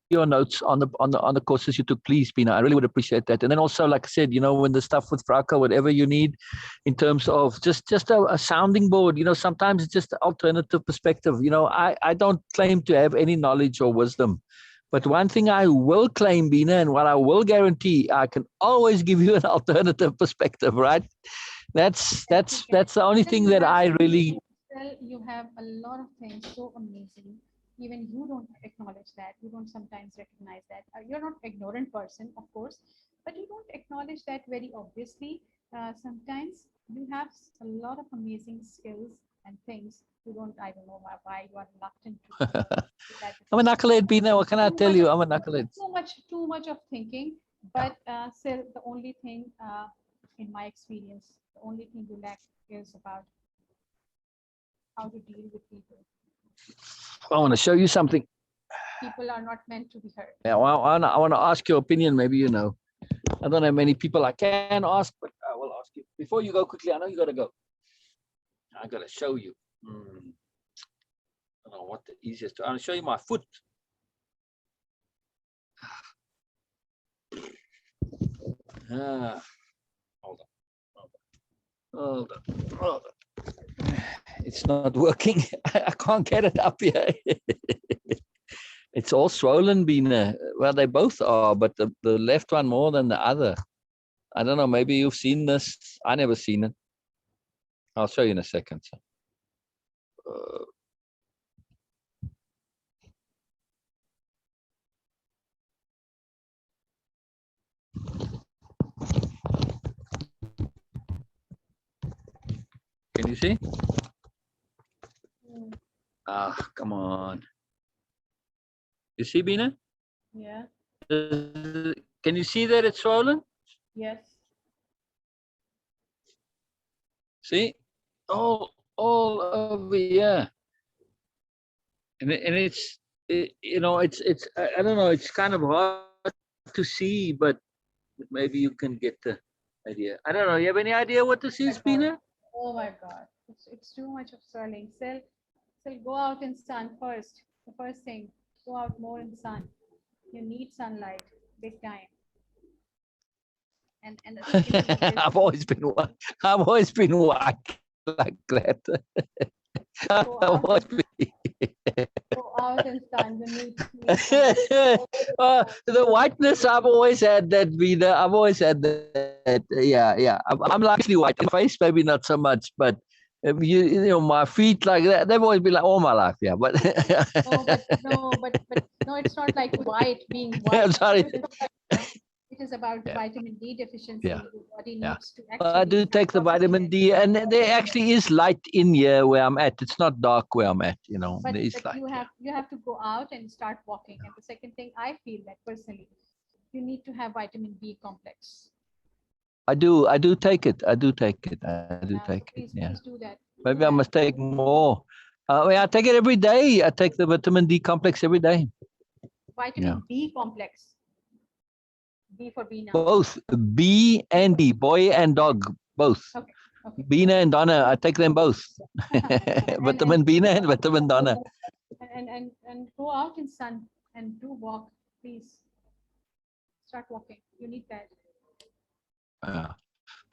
your notes on the courses you took, please, Beena. I really would appreciate that. And then also, like I said, when the stuff with Frauke, whatever you need in terms of just a sounding board, sometimes it's just an alternative perspective. I don't claim to have any knowledge or wisdom. But one thing I will claim, Beena, and what I will guarantee, I can always give you an alternative perspective, right? That's the only thing that I really. Well, you have a lot of things so amazing. Even you don't acknowledge that. You don't sometimes recognize that. You're not ignorant person, of course, but you don't acknowledge that very obviously. Sometimes you have a lot of amazing skills and things. You don't. I don't know why you are reluctant to do that. I'm a knucklehead, Beena. What can I tell you? I'm a knucklehead. Too much of thinking. But still, the only thing, in my experience, the only thing you lack is about how to deal with people. I want to show you something. People are not meant to be hurt. Yeah, well, I want to ask your opinion. Maybe you know. I don't have many people I can ask, but I will ask you. Before you go quickly, I know you got to go. I got to show you. I don't know what the easiest. I'll show you my foot. Hold on. It's not working. I can't get it up here. It's all swollen, Beena. Well, they both are, but the left one more than the other. I don't know. Maybe you've seen this. I never seen it. I'll show you in a second. Can you see? Come on. You see, Beena? Yeah. Can you see that it's swollen? Yes. See? All over here. And it's, you know, it's I don't know, it's kind of hard to see, but maybe you can get the idea. I don't know. You have any idea what this is, Beena? Oh my God. It's too much of swelling. Still go out in sun first. The first thing, go out more in sun. You need sunlight, big time. And the second thing is, I've always been white like that. Go out in sun. You need the whiteness, I've always had that, Beena. I've always had that. Yeah. I'm largely white in the face, maybe not so much, but you know, my feet like that, they've always been like all my life, yeah. But no, it's not like white being white. I'm sorry. It is about the vitamin D deficiency. Yeah. The body needs to I do take the vitamin D, and there actually is light in here where I'm at. It's not dark where I'm at, you know. But there is light. You have to go out and start walking. And the second thing, I feel that personally, you need to have vitamin B complex. I do take it. I do take it. Please do that. Maybe I must take more. I take it every day. I take the vitamin D complex every day. Vitamin B complex. B for Beena. Both B and D, boy and dog, both. Okay. Beena and Donna, I take them both. Vitamin Beena and vitamin Donna. And go out in sun and do walk, please. Start walking. You need that.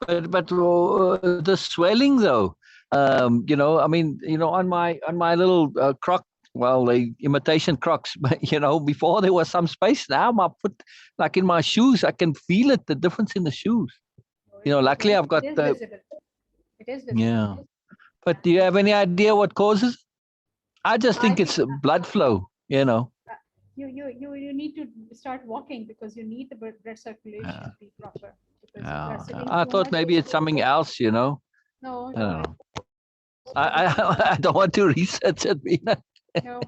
But the swelling though, you know, I mean, you know, on my little croc, well, the imitation Crocs, but you know, before there was some space. Now my foot, like in my shoes, I can feel it, the difference in the shoes. You know, luckily I've got the. It is visible. Yeah, but do you have any idea what causes? I just think it's blood flow. You know. You need to start walking because you need the blood circulation to be proper. I thought maybe it's something else, you know. No, I don't know. I don't want to research it, Beena. No.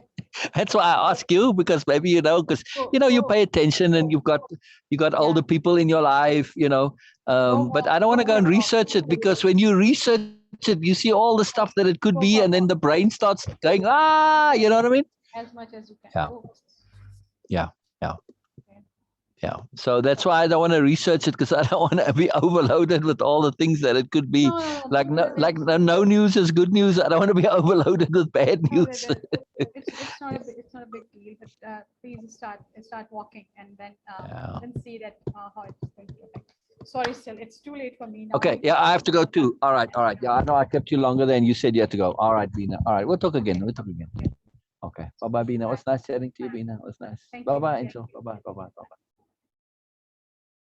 That's why I ask you, because maybe you know, because you know you pay attention and you got older people in your life, you know. But I don't want to go and research it, because when you research it, you see all the stuff that it could be, and then the brain starts going, you know what I mean? As much as you can. Yeah. So that's why I don't want to research it, because I don't want to be overloaded with all the things that it could be. No news is good news. I don't want to be overloaded with bad news. It's not a big deal, but please start walking and then see that how it's going to affect. Sorry, still it's too late for me now. Okay, I have to go too. All right. Yeah, I know I kept you longer than you said you had to go. All right, Beena. All right, we'll talk again. Yeah. Okay. Bye bye, Beena. It Bye. was nice chatting to you, Bye. Beena. It was nice. Thank Bye you. bye, Yeah. Angel. Bye bye. Bye bye. Bye bye.